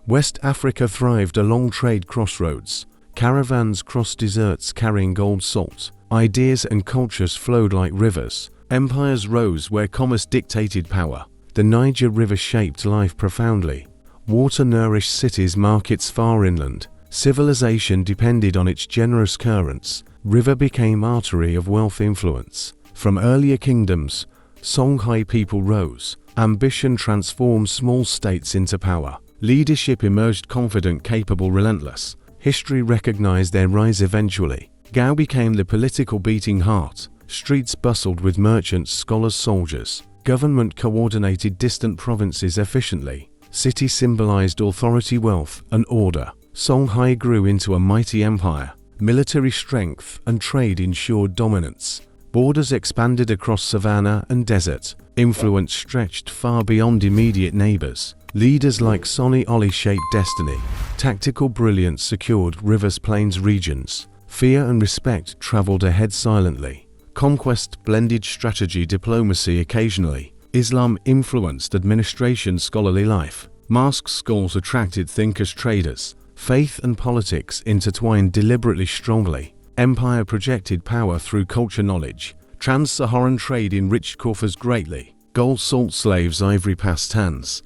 West Africa thrived along trade crossroads. Caravans crossed deserts carrying gold salt. Ideas and cultures flowed like rivers. Empires rose where commerce dictated power. The Niger River shaped life profoundly. Water nourished cities, markets far inland. Civilization depended on its generous currents. River became artery of wealth influence. From earlier kingdoms, Songhai people rose. Ambition transformed small states into power. Leadership emerged confident, capable, relentless. History recognized their rise eventually. Gao became the political beating heart. Streets bustled with merchants, scholars, soldiers. Government coordinated distant provinces efficiently. Cities symbolized authority, wealth, and order. Songhai grew into a mighty empire. Military strength and trade ensured dominance. Borders expanded across savanna and desert. Influence stretched far beyond immediate neighbors. Leaders like Sunni shaped destiny. Tactical brilliance secured rivers, plains, regions. Fear and respect traveled ahead silently. Conquest blended strategy, diplomacy occasionally. Islam influenced administration, scholarly life. Mosque schools attracted thinkers, traders. Faith and politics intertwined deliberately strongly. Empire projected power through culture, knowledge. Trans-Saharan trade enriched coffers greatly. Gold, salt, slaves, ivory passed hands.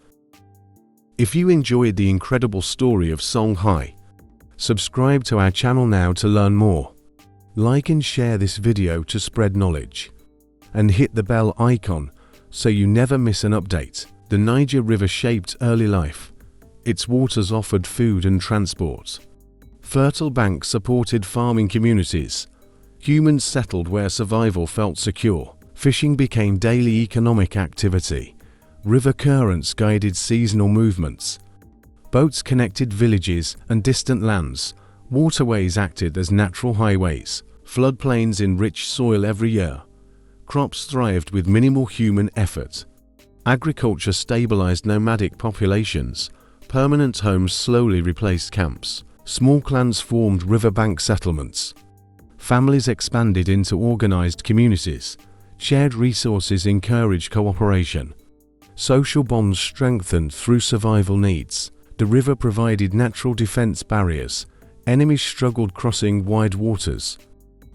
If you enjoyed the incredible story of Songhai, subscribe to our channel now to learn more. Like and share this video to spread knowledge. And hit the bell icon so you never miss an update. The Niger River shaped early life. Its waters offered food and transport. Fertile banks supported farming communities. Humans settled where survival felt secure. Fishing became daily economic activity. River currents guided seasonal movements. Boats connected villages and distant lands. Waterways acted as natural highways. Floodplains enriched soil every year. Crops thrived with minimal human effort. Agriculture stabilized nomadic populations. Permanent homes slowly replaced camps. Small clans formed riverbank settlements. Families expanded into organized communities. Shared resources encouraged cooperation. Social bonds strengthened through survival needs. The river provided natural defense barriers. Enemies struggled crossing wide waters.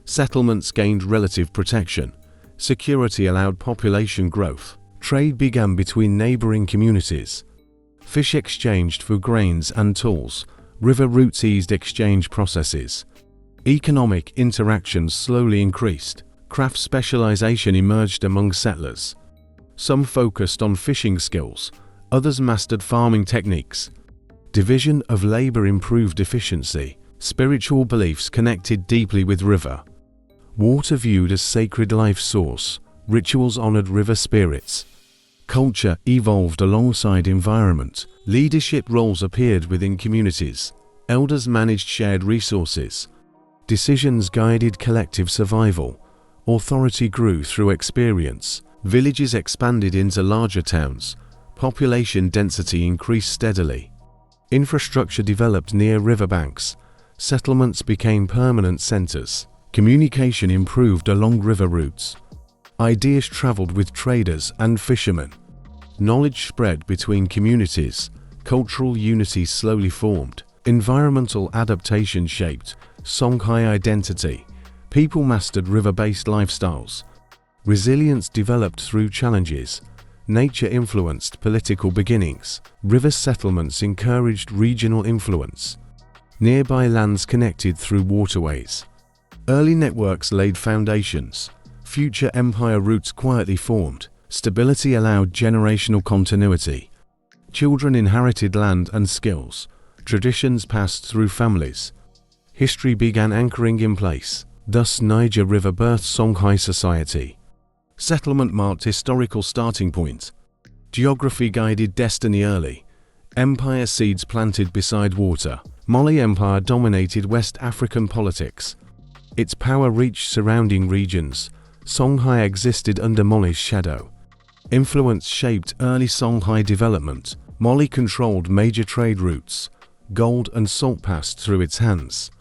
Settlements gained relative protection. Security allowed population growth. Trade began between neighboring communities. Fish exchanged for grains and tools. River routes eased exchange processes. Economic interactions slowly increased. Craft specialization emerged among settlers. Some focused on fishing skills, others mastered farming techniques. Division of labor improved efficiency. Spiritual beliefs connected deeply with river. Water viewed as sacred life source. Rituals honored river spirits. Culture evolved alongside environment. Leadership roles appeared within communities. Elders managed shared resources. Decisions guided collective survival. Authority grew through experience. Villages expanded into larger towns. Population density increased steadily. Infrastructure developed near riverbanks. Settlements became permanent centers. Communication improved along river routes. Ideas traveled with traders and fishermen. Knowledge spread between communities. Cultural unity slowly formed. Environmental adaptation shaped Songhai identity. People mastered river-based lifestyles. Resilience developed through challenges. Nature influenced political beginnings. River settlements encouraged regional influence. Nearby lands connected through waterways. Early networks laid foundations. Future empire roots quietly formed. Stability allowed generational continuity. Children inherited land and skills. Traditions passed through families. History began anchoring in place. Thus Niger River birthed Songhai society. Settlement marked historical starting point. Geography guided destiny early. Empire seeds planted beside water. Mali Empire dominated West African politics. Its power reached surrounding regions. Songhai existed under Mali's shadow. Influence shaped early Songhai development. Mali controlled major trade routes. Gold and salt passed through its hands.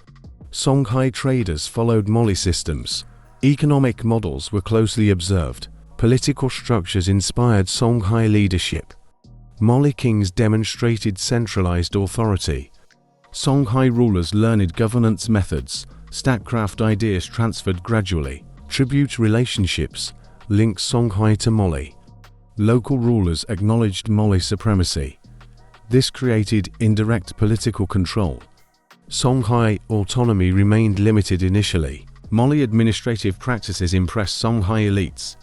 Songhai traders followed Mali systems. Economic models were closely observed. Political structures inspired Songhai leadership. Mali kings demonstrated centralized authority. Songhai rulers learned governance methods, statecraft ideas transferred gradually. Tribute relationships linked Songhai to Mali. Local rulers acknowledged Mali supremacy. This created indirect political control. Songhai autonomy remained limited initially. Mali administrative practices impressed Songhai elites.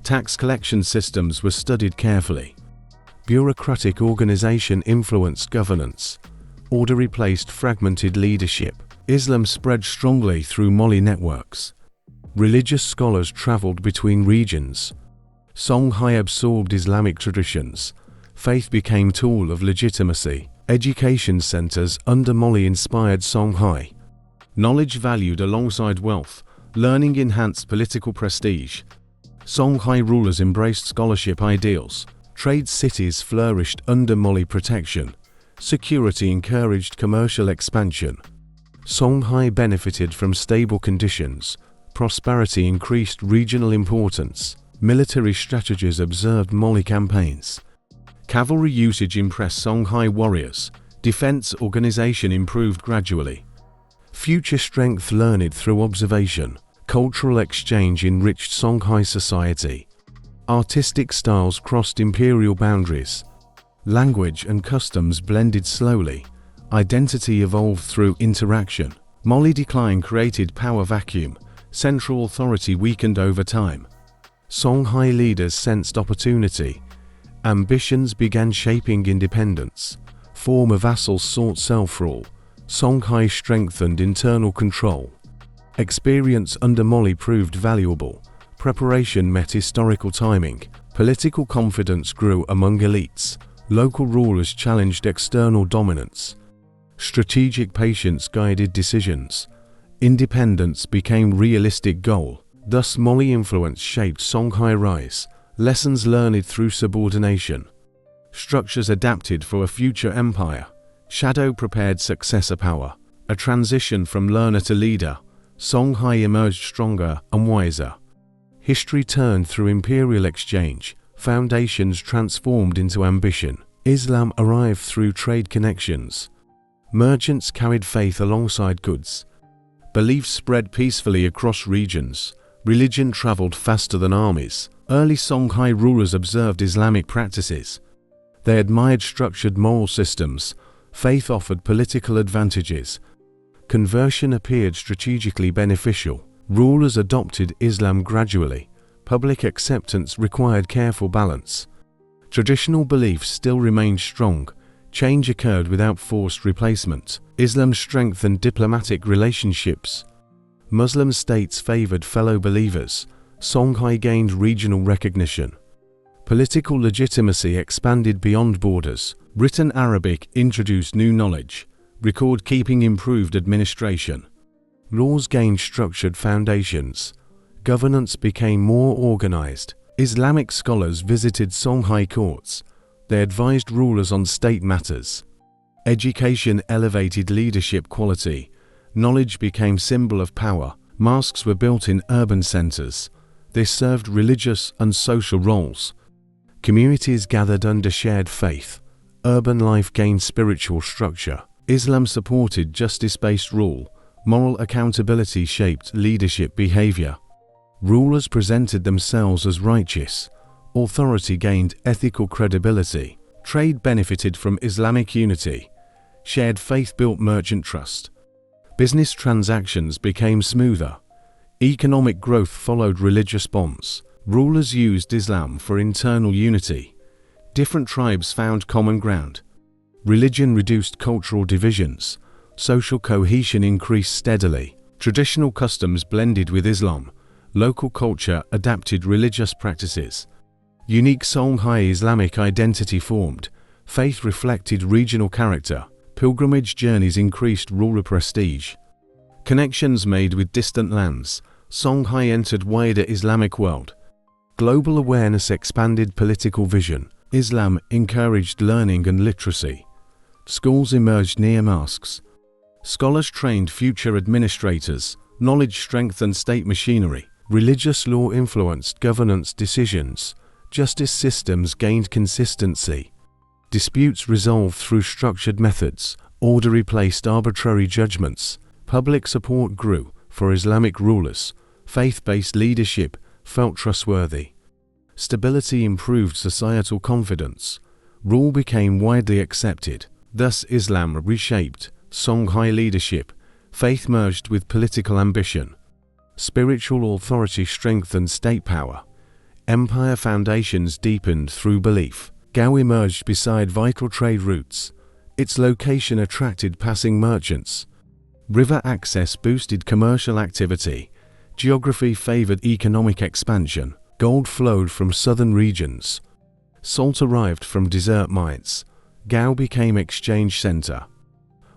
Tax collection systems were studied carefully. Bureaucratic organization influenced governance. Order replaced fragmented leadership. Islam spread strongly through Mali networks. Religious scholars traveled between regions. Songhai absorbed Islamic traditions. Faith became tool of legitimacy. Education centers under Mali inspired Songhai. Knowledge valued alongside wealth. Learning enhanced political prestige. Songhai rulers embraced scholarship ideals. Trade cities flourished under Mali protection. Security encouraged commercial expansion. Songhai benefited from stable conditions. Prosperity increased regional importance. Military strategies observed Mali campaigns. Cavalry usage impressed Songhai warriors. Defense organization improved gradually. Future strength learned through observation. Cultural exchange enriched Songhai society. Artistic styles crossed imperial boundaries. Language and customs blended slowly. Identity evolved through interaction. Mali decline created power vacuum. Central authority weakened over time. Songhai leaders sensed opportunity. Ambitions began shaping independence. Former vassals sought self-rule. Songhai strengthened internal control. Experience under Mali proved valuable. Preparation met historical timing. Political confidence grew among elites. Local rulers challenged external dominance. Strategic patience guided decisions. Independence became realistic goal. Thus Mali influence shaped Songhai rise. Lessons learned through subordination. Structures adapted for a future empire. Shadow prepared successor power. A transition from learner to leader. Songhai emerged stronger and wiser. History turned through imperial exchange. Foundations transformed into ambition. Islam arrived through trade connections. Merchants carried faith alongside goods. Beliefs spread peacefully across regions. Religion traveled faster than armies. Early Songhai rulers observed Islamic practices. They admired structured moral systems. Faith offered political advantages. Conversion appeared strategically beneficial. Rulers adopted Islam gradually. Public acceptance required careful balance. Traditional beliefs still remained strong. Change occurred without forced replacement. Islam strengthened diplomatic relationships. Muslim states favored fellow believers. Songhai gained regional recognition. Political legitimacy expanded beyond borders. Written Arabic introduced new knowledge. Record-keeping improved administration. Laws gained structured foundations. Governance became more organized. Islamic scholars visited Songhai courts. They advised rulers on state matters. Education elevated leadership quality. Knowledge became symbol of power. Mosques were built in urban centers. They served religious and social roles. Communities gathered under shared faith. Urban life gained spiritual structure. Islam supported justice-based rule. Moral accountability shaped leadership behavior. Rulers presented themselves as righteous. Authority gained ethical credibility. Trade benefited from Islamic unity. Shared faith built merchant trust. Business transactions became smoother. Economic growth followed religious bonds. Rulers used Islam for internal unity. Different tribes found common ground. Religion reduced cultural divisions. Social cohesion increased steadily. Traditional customs blended with Islam. Local culture adapted religious practices. Unique Songhai Islamic identity formed. Faith reflected regional character. Pilgrimage journeys increased ruler prestige. Connections made with distant lands. Songhai entered wider Islamic world. Global awareness expanded political vision. Islam encouraged learning and literacy. Schools emerged near mosques. Scholars trained future administrators. Knowledge strengthened state machinery. Religious law influenced governance decisions. Justice systems gained consistency. Disputes resolved through structured methods, order replaced arbitrary judgments, public support grew for Islamic rulers, faith-based leadership felt trustworthy. Stability improved societal confidence, rule became widely accepted. Thus Islam reshaped Songhai leadership, faith merged with political ambition. Spiritual authority strengthened state power. Empire foundations deepened through belief. Gao emerged beside vital trade routes. Its location attracted passing merchants. River access boosted commercial activity. Geography favored economic expansion. Gold flowed from southern regions. Salt arrived from desert mines. Gao became exchange center.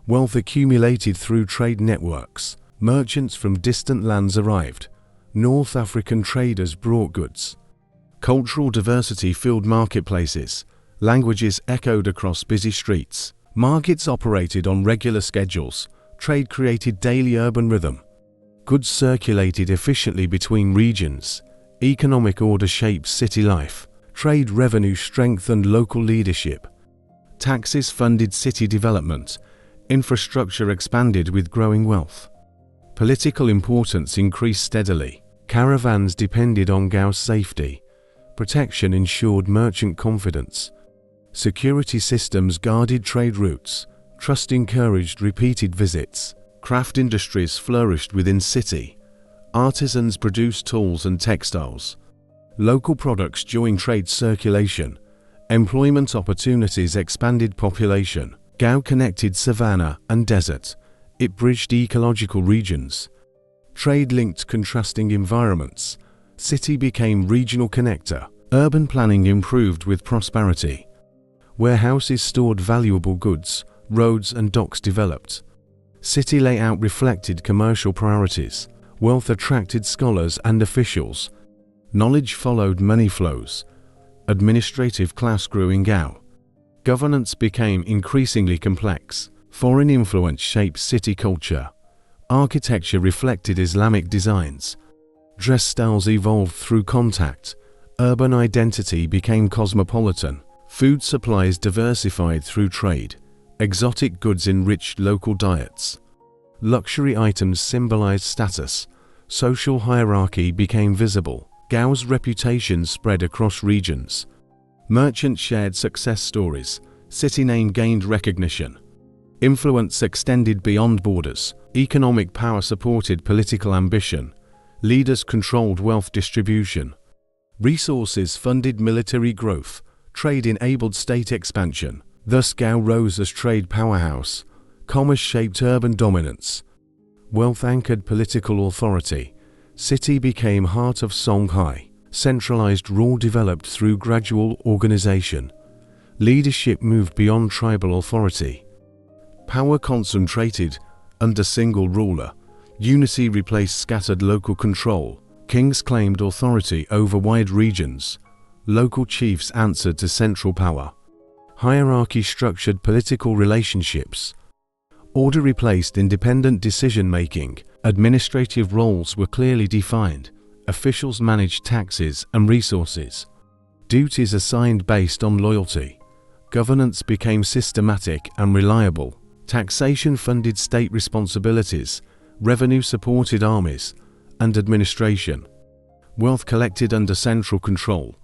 Wealth accumulated through trade networks. Merchants from distant lands arrived. North African traders brought goods. Cultural diversity filled marketplaces. Languages echoed across busy streets. Markets operated on regular schedules. Trade created daily urban rhythm. Goods circulated efficiently between regions. Economic order shaped city life. Trade revenue strengthened local leadership. Taxes funded city development. Infrastructure expanded with growing wealth. Political importance increased steadily. Caravans depended on Gao's safety. Protection ensured merchant confidence. Security systems guarded trade routes. Trust encouraged repeated visits. Craft industries flourished within city. Artisans produced tools and textiles. Local products joined trade circulation. Employment opportunities expanded population. Gao connected savanna and desert. It bridged ecological regions. Trade linked contrasting environments. City became regional connector. Urban planning improved with prosperity. Warehouses stored valuable goods. Roads and docks developed. City layout reflected commercial priorities. Wealth attracted scholars and officials. Knowledge followed money flows. Administrative class grew in Gao. Governance became increasingly complex. Foreign influence shaped city culture. Architecture reflected Islamic designs. Dress styles evolved through contact. Urban identity became cosmopolitan. Food supplies diversified through trade. Exotic goods enriched local diets. Luxury items symbolized status. Social hierarchy became visible. Gao's reputation spread across regions. Merchants shared success stories. City name gained recognition. Influence extended beyond borders. Economic power supported political ambition. Leaders controlled wealth distribution. Resources funded military growth. Trade enabled state expansion. Thus Gao rose as trade powerhouse. Commerce shaped urban dominance. Wealth anchored political authority. City became heart of Songhai. Centralized rule developed through gradual organization. Leadership moved beyond tribal authority. Power concentrated under single ruler. Unity replaced scattered local control. Kings claimed authority over wide regions. Local chiefs answered to central power. Hierarchy structured political relationships. Order replaced independent decision-making. Administrative roles were clearly defined. Officials managed taxes and resources. Duties assigned based on loyalty. Governance became systematic and reliable. Taxation funded state responsibilities. Revenue supported armies and administration. Wealth collected under central control.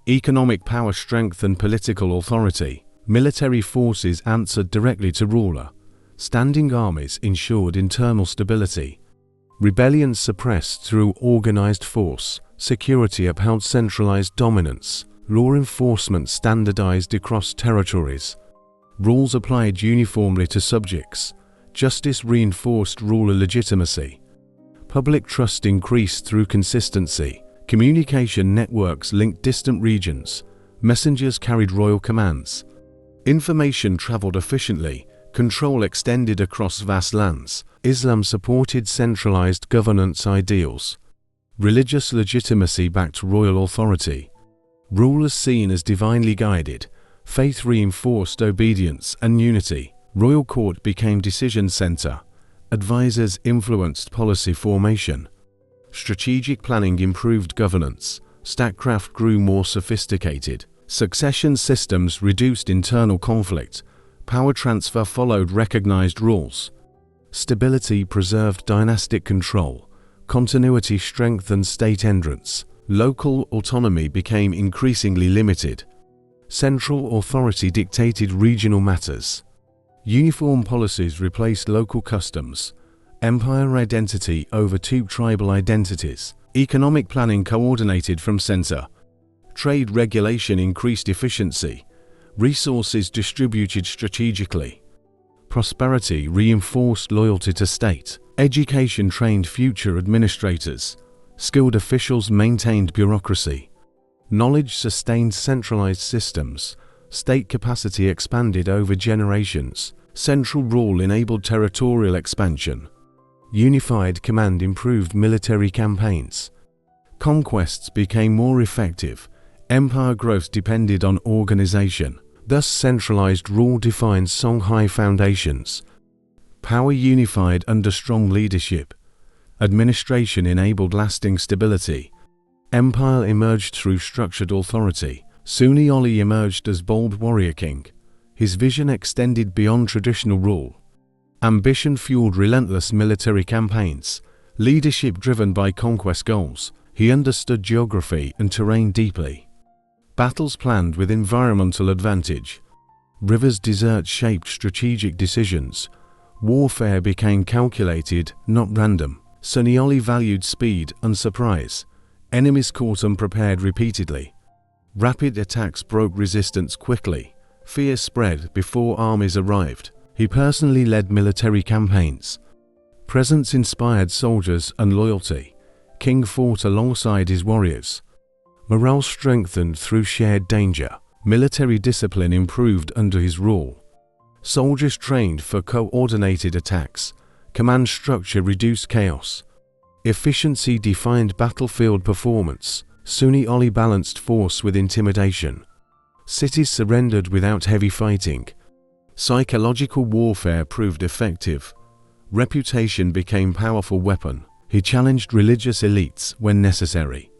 Economic power strengthened political authority. Military forces answered directly to ruler. Standing armies ensured internal stability. Rebellions suppressed through organized force. Security upheld centralized dominance. Law enforcement standardized across territories. Rules applied uniformly to subjects. Justice reinforced ruler legitimacy. Public trust increased through consistency. Communication networks linked distant regions. Messengers carried royal commands. Information traveled efficiently. Control extended across vast lands. Islam supported centralized governance ideals. Religious legitimacy backed royal authority. Rulers seen as divinely guided. Faith reinforced obedience and unity. Royal court became decision center. Advisors influenced policy formation. Strategic planning improved governance. Statecraft grew more sophisticated. Succession systems reduced internal conflict. Power transfer followed recognized rules. Stability preserved dynastic control. Continuity strengthened state entrance. Local autonomy became increasingly limited. Central authority dictated regional matters. Uniform policies replaced local customs. Empire identity overtook tribal identities. Economic planning coordinated from center. Trade regulation increased efficiency. Resources distributed strategically. Prosperity reinforced loyalty to state. Education trained future administrators. Skilled officials maintained bureaucracy. Knowledge sustained centralized systems. State capacity expanded over generations. Central rule enabled territorial expansion. Unified command improved military campaigns. Conquests became more effective. Empire growth depended on organization. Thus centralized rule defined Songhai foundations. Power unified under strong leadership. Administration enabled lasting stability. Empire emerged through structured authority. Sunni Ali emerged as bold warrior king. His vision extended beyond traditional rule. Ambition fueled relentless military campaigns. Leadership driven by conquest goals. He understood geography and terrain deeply. Battles planned with environmental advantage. Rivers' deserts shaped strategic decisions. Warfare became calculated, not random. Sunni Ali valued speed and surprise. Enemies caught unprepared repeatedly. Rapid attacks broke resistance quickly. Fear spread before armies arrived. He personally led military campaigns. Presence inspired soldiers and loyalty. King fought alongside his warriors. Morale strengthened through shared danger. Military discipline improved under his rule. Soldiers trained for coordinated attacks. Command structure reduced chaos. Efficiency defined battlefield performance. Sunni Ali balanced force with intimidation. Cities surrendered without heavy fighting. Psychological warfare proved effective. Reputation became a powerful weapon. He challenged religious elites when necessary.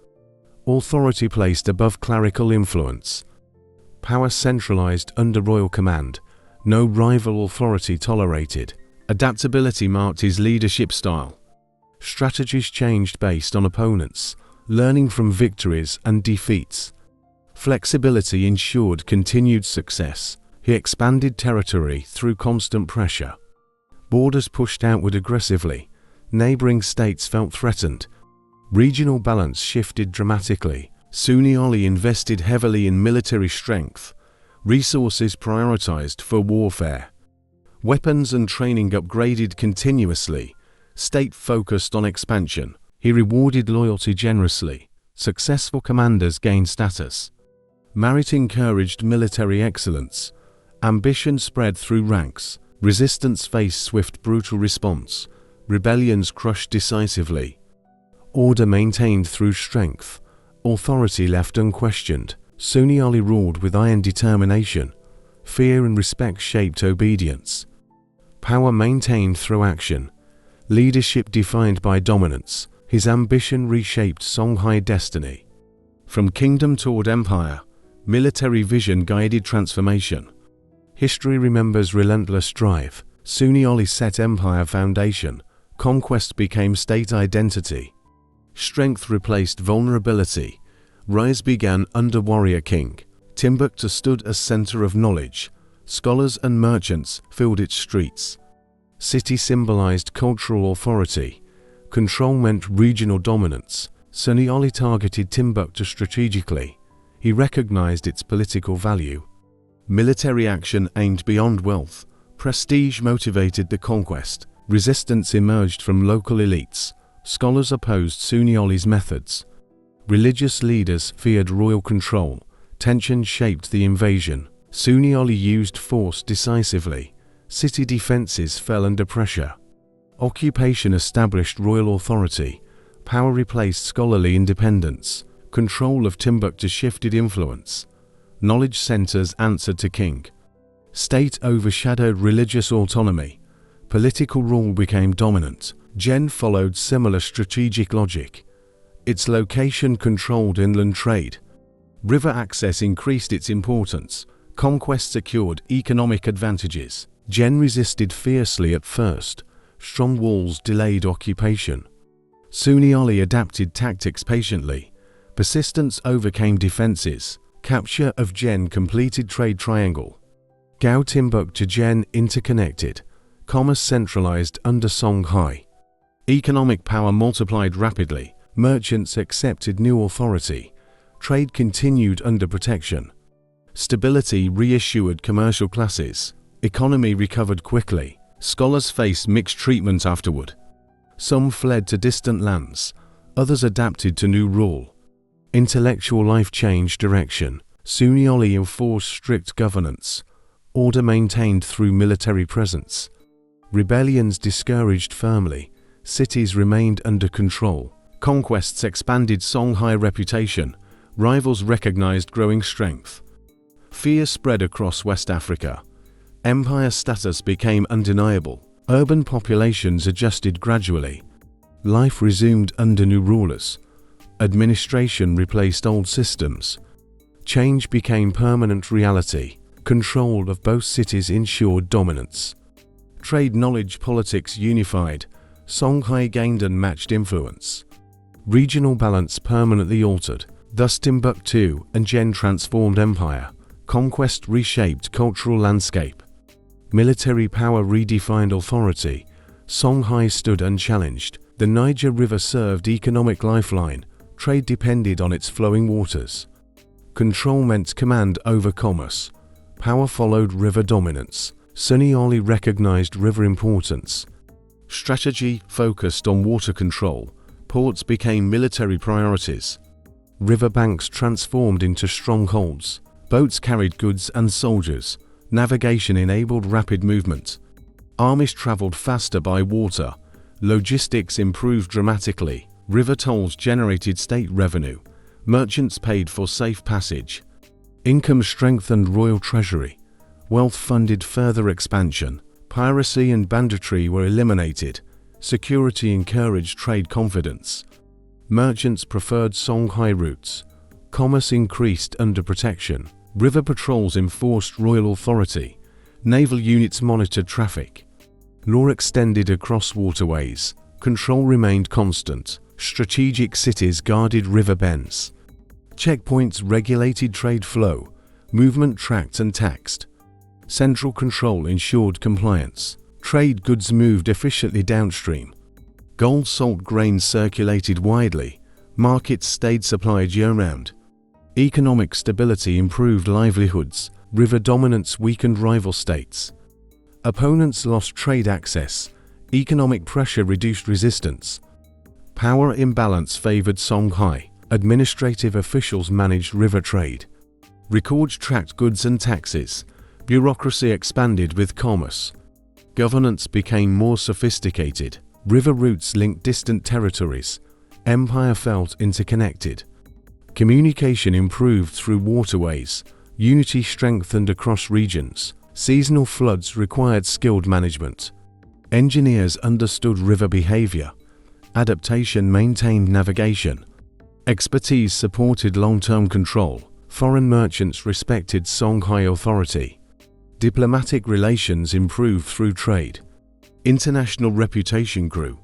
Authority placed above clerical influence. Power centralized under royal command. No rival authority tolerated. Adaptability marked his leadership style. Strategies changed based on opponents, learning from victories and defeats. Flexibility ensured continued success. He expanded territory through constant pressure. Borders pushed outward aggressively. Neighboring states felt threatened. Regional balance shifted dramatically. Sunni Ali invested heavily in military strength. Resources prioritized for warfare. Weapons and training upgraded continuously. State focused on expansion. He rewarded loyalty generously. Successful commanders gained status. Merit encouraged military excellence. Ambition spread through ranks. Resistance faced swift, brutal response. Rebellions crushed decisively. Order maintained through strength. Authority left unquestioned. Sunni Ali ruled with iron determination. Fear and respect shaped obedience. Power maintained through action. Leadership defined by dominance. His ambition reshaped Songhai destiny. From kingdom toward empire, military vision guided transformation. History remembers relentless drive. Sunni Ali set empire foundation. Conquest became state identity. Strength replaced vulnerability. Rise began under warrior king. Timbuktu stood as center of knowledge. Scholars and merchants filled its streets. City symbolized cultural authority. Control meant regional dominance. Sunni Ali targeted Timbuktu strategically. He recognized its political value. Military action aimed beyond wealth. Prestige motivated the conquest. Resistance emerged from local elites. Scholars opposed Sunni Ali's methods. Religious leaders feared royal control. Tension shaped the invasion. Sunni Ali used force decisively. City defenses fell under pressure. Occupation established royal authority. Power replaced scholarly independence. Control of Timbuktu shifted influence. Knowledge centers answered to king. State overshadowed religious autonomy. Political rule became dominant. Gen followed similar strategic logic. Its location controlled inland trade. River access increased its importance. Conquest secured economic advantages. Gen resisted fiercely at first. Strong walls delayed occupation. Sunni adapted tactics patiently. Persistence overcame defenses. Capture of Gen completed trade triangle. Gao Timbuktu Gen interconnected. Commerce centralized under Songhai. Economic power multiplied rapidly. Merchants accepted new authority. Trade continued under protection. Stability reassured commercial classes. Economy recovered quickly. Scholars faced mixed treatment afterward. Some fled to distant lands. Others adapted to new rule. Intellectual life changed direction. Sunni enforced strict governance. Order maintained through military presence. Rebellions discouraged firmly. Cities remained under control. Conquests expanded Songhai reputation. Rivals recognized growing strength. Fear spread across West Africa. Empire status became undeniable. Urban populations adjusted gradually. Life resumed under new rulers. Administration replaced old systems. Change became permanent reality. Control of both cities ensured dominance. Trade knowledge politics unified. Songhai gained unmatched influence. Regional balance permanently altered. Thus Timbuktu and Gen transformed empire. Conquest reshaped cultural landscape. Military power redefined authority. Songhai stood unchallenged. The Niger River served economic lifeline. Trade depended on its flowing waters. Control meant command over commerce. Power followed river dominance. Sunni recognized river importance. Strategy focused on water control. Ports became military priorities. River banks transformed into strongholds. Boats carried goods and soldiers. Navigation enabled rapid movement. Armies traveled faster by water. Logistics improved dramatically. River tolls generated state revenue. Merchants paid for safe passage. Income strengthened royal treasury. Wealth funded further expansion. Piracy and banditry were eliminated. Security encouraged trade confidence. Merchants preferred Songhai routes. Commerce increased under protection. River patrols enforced royal authority. Naval units monitored traffic. Law extended across waterways. Control remained constant. Strategic cities guarded river bends. Checkpoints regulated trade flow. Movement tracked and taxed. Central control ensured compliance. Trade goods moved efficiently downstream. Gold salt grains circulated widely. Markets stayed supplied year-round. Economic stability improved livelihoods. River dominance weakened rival states. Opponents lost trade access. Economic pressure reduced resistance. Power imbalance favored Songhai. Administrative officials managed river trade. Records tracked goods and taxes. Bureaucracy expanded with commerce. Governance became more sophisticated. River routes linked distant territories. Empire felt interconnected. Communication improved through waterways. Unity strengthened across regions. Seasonal floods required skilled management. Engineers understood river behavior. Adaptation maintained navigation. Expertise supported long-term control. Foreign merchants respected Songhai authority. Diplomatic relations improved through trade. International reputation grew.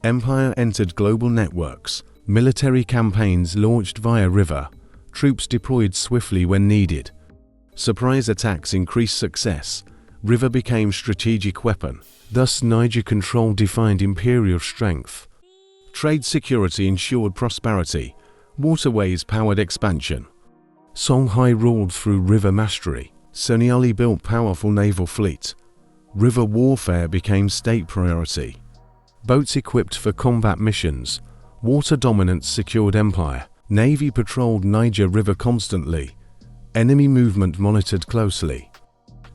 Empire entered global networks. Military campaigns launched via river. Troops deployed swiftly when needed. Surprise attacks increased success. River became strategic weapon. Thus Niger control defined imperial strength. Trade security ensured prosperity. Waterways powered expansion. Songhai ruled through river mastery. Sunni built powerful naval fleet. River warfare became state priority. Boats equipped for combat missions. Water dominance secured empire. Navy patrolled Niger River constantly. Enemy movement monitored closely.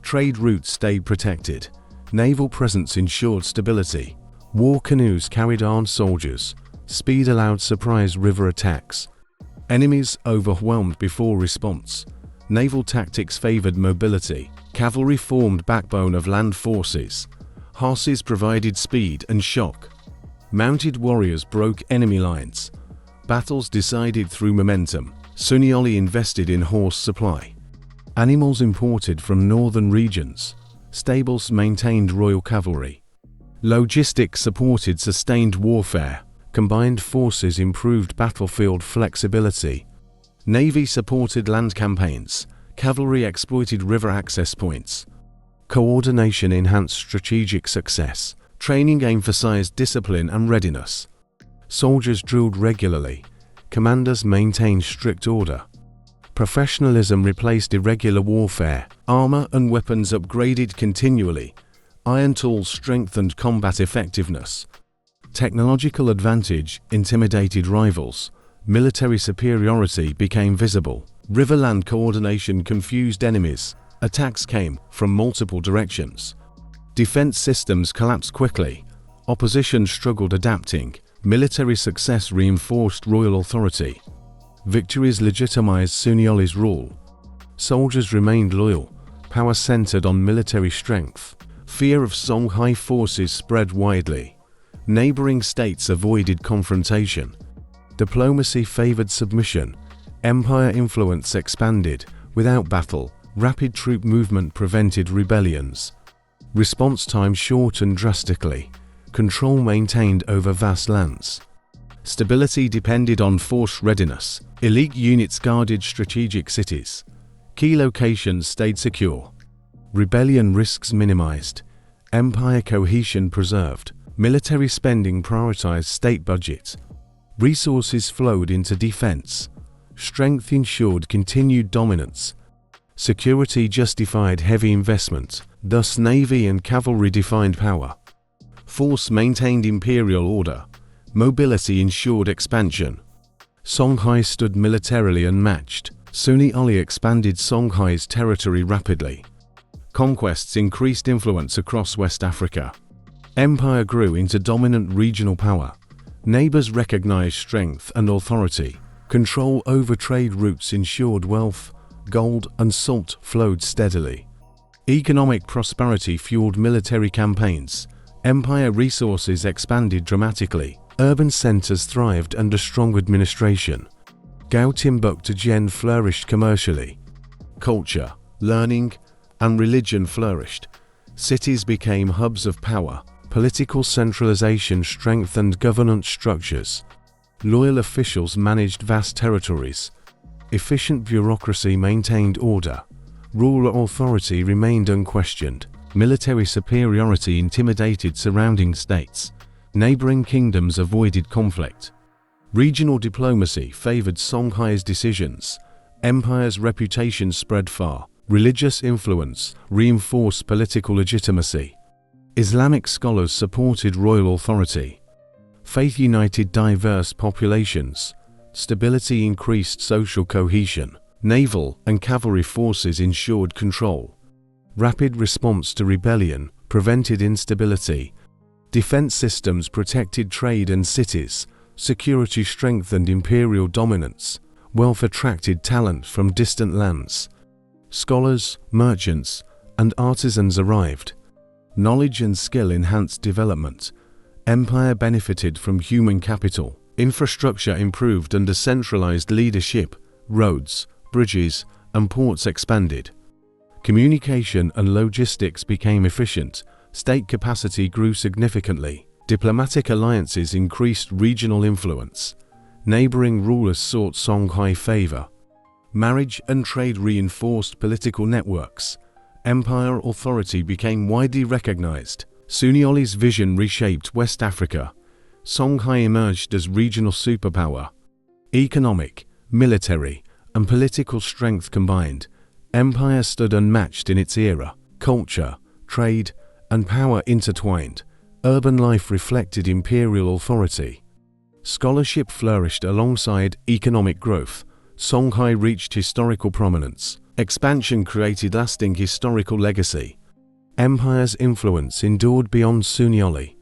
Trade routes stayed protected. Naval presence ensured stability. War canoes carried armed soldiers. Speed allowed surprise river attacks. Enemies overwhelmed before response. Naval tactics favored mobility. Cavalry formed backbone of land forces. Horses provided speed and shock. Mounted warriors broke enemy lines. Battles decided through momentum. Sunni invested in horse supply. Animals imported from northern regions. Stables maintained royal cavalry. Logistics supported sustained warfare. Combined forces improved battlefield flexibility. Navy supported land campaigns. Cavalry exploited river access points. Coordination enhanced strategic success. Training emphasized discipline and readiness. Soldiers drilled regularly. Commanders maintained strict order. Professionalism replaced irregular warfare. Armor and weapons upgraded continually. Iron tools strengthened combat effectiveness. Technological advantage intimidated rivals. Military superiority became visible. River-land coordination confused enemies. Attacks came from multiple directions. Defense systems collapsed quickly. Opposition struggled adapting. Military success reinforced royal authority. Victories legitimized Sunni's rule. Soldiers remained loyal. Power centered on military strength. Fear of Songhai forces spread widely. Neighboring states avoided confrontation. Diplomacy favored submission. Empire influence expanded. Without battle, rapid troop movement prevented rebellions. Response time shortened drastically. Control maintained over vast lands. Stability depended on force readiness. Elite units guarded strategic cities. Key locations stayed secure. Rebellion risks minimized. Empire cohesion preserved. Military spending prioritized state budget. Resources flowed into defense. Strength ensured continued dominance. Security justified heavy investment. Thus navy and cavalry defined power. Force maintained imperial order. Mobility ensured expansion. Songhai stood militarily unmatched. Sunni expanded Songhai's territory rapidly. Conquests increased influence across West Africa. Empire grew into dominant regional power. Neighbors recognized strength and authority. Control over trade routes ensured wealth. Gold and salt flowed steadily. Economic prosperity fueled military campaigns. Empire resources expanded dramatically. Urban centers thrived under strong administration. Gao Timbuktu flourished commercially. Culture, learning, and religion flourished. Cities became hubs of power. Political centralization strengthened governance structures. Loyal officials managed vast territories. Efficient bureaucracy maintained order. Rural authority remained unquestioned. Military superiority intimidated surrounding states. Neighboring kingdoms avoided conflict. Regional diplomacy favored Songhai's decisions. Empire's reputation spread far. Religious influence reinforced political legitimacy. Islamic scholars supported royal authority. Faith united diverse populations. Stability increased social cohesion. Naval and cavalry forces ensured control. Rapid response to rebellion prevented instability. Defense systems protected trade and cities. Security strengthened imperial dominance. Wealth attracted talent from distant lands. Scholars, merchants, and artisans arrived. Knowledge and skill enhanced development. Empire benefited from human capital. Infrastructure improved under centralized leadership. Roads, bridges, and ports expanded. Communication and logistics became efficient. State capacity grew significantly. Diplomatic alliances increased regional influence. Neighboring rulers sought Songhai favor. Marriage and trade reinforced political networks. Empire authority became widely recognized. Sunni's vision reshaped West Africa. Songhai emerged as regional superpower. Economic, military, and political strength combined. Empire stood unmatched in its era. Culture, trade, and power intertwined. Urban life reflected imperial authority. Scholarship flourished alongside economic growth. Songhai reached historical prominence. Expansion created lasting historical legacy. Empire's influence endured beyond Sunni.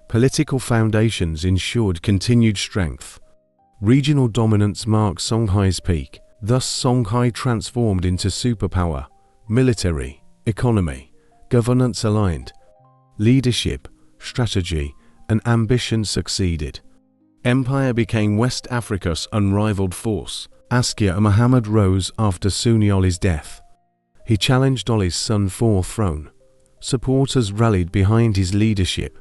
Political foundations ensured continued strength. Regional dominance marked Songhai's peak. Thus Songhai transformed into superpower. Military, economy, governance aligned. Leadership, strategy, and ambition succeeded. Empire became West Africa's unrivaled force. Askia Muhammad rose after Sunni Ali's death. He challenged Ali's son for throne. Supporters rallied behind his leadership.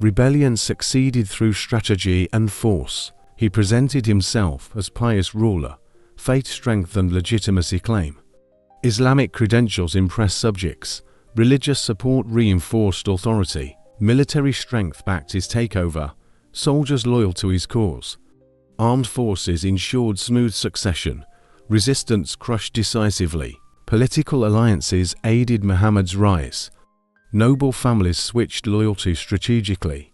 Rebellion succeeded through strategy and force. He presented himself as pious ruler. Faith strengthened legitimacy claim. Islamic credentials impressed subjects. Religious support reinforced authority. Military strength backed his takeover. Soldiers loyal to his cause. Armed forces ensured smooth succession. Resistance crushed decisively. Political alliances aided Muhammad's rise. Noble families switched loyalty strategically.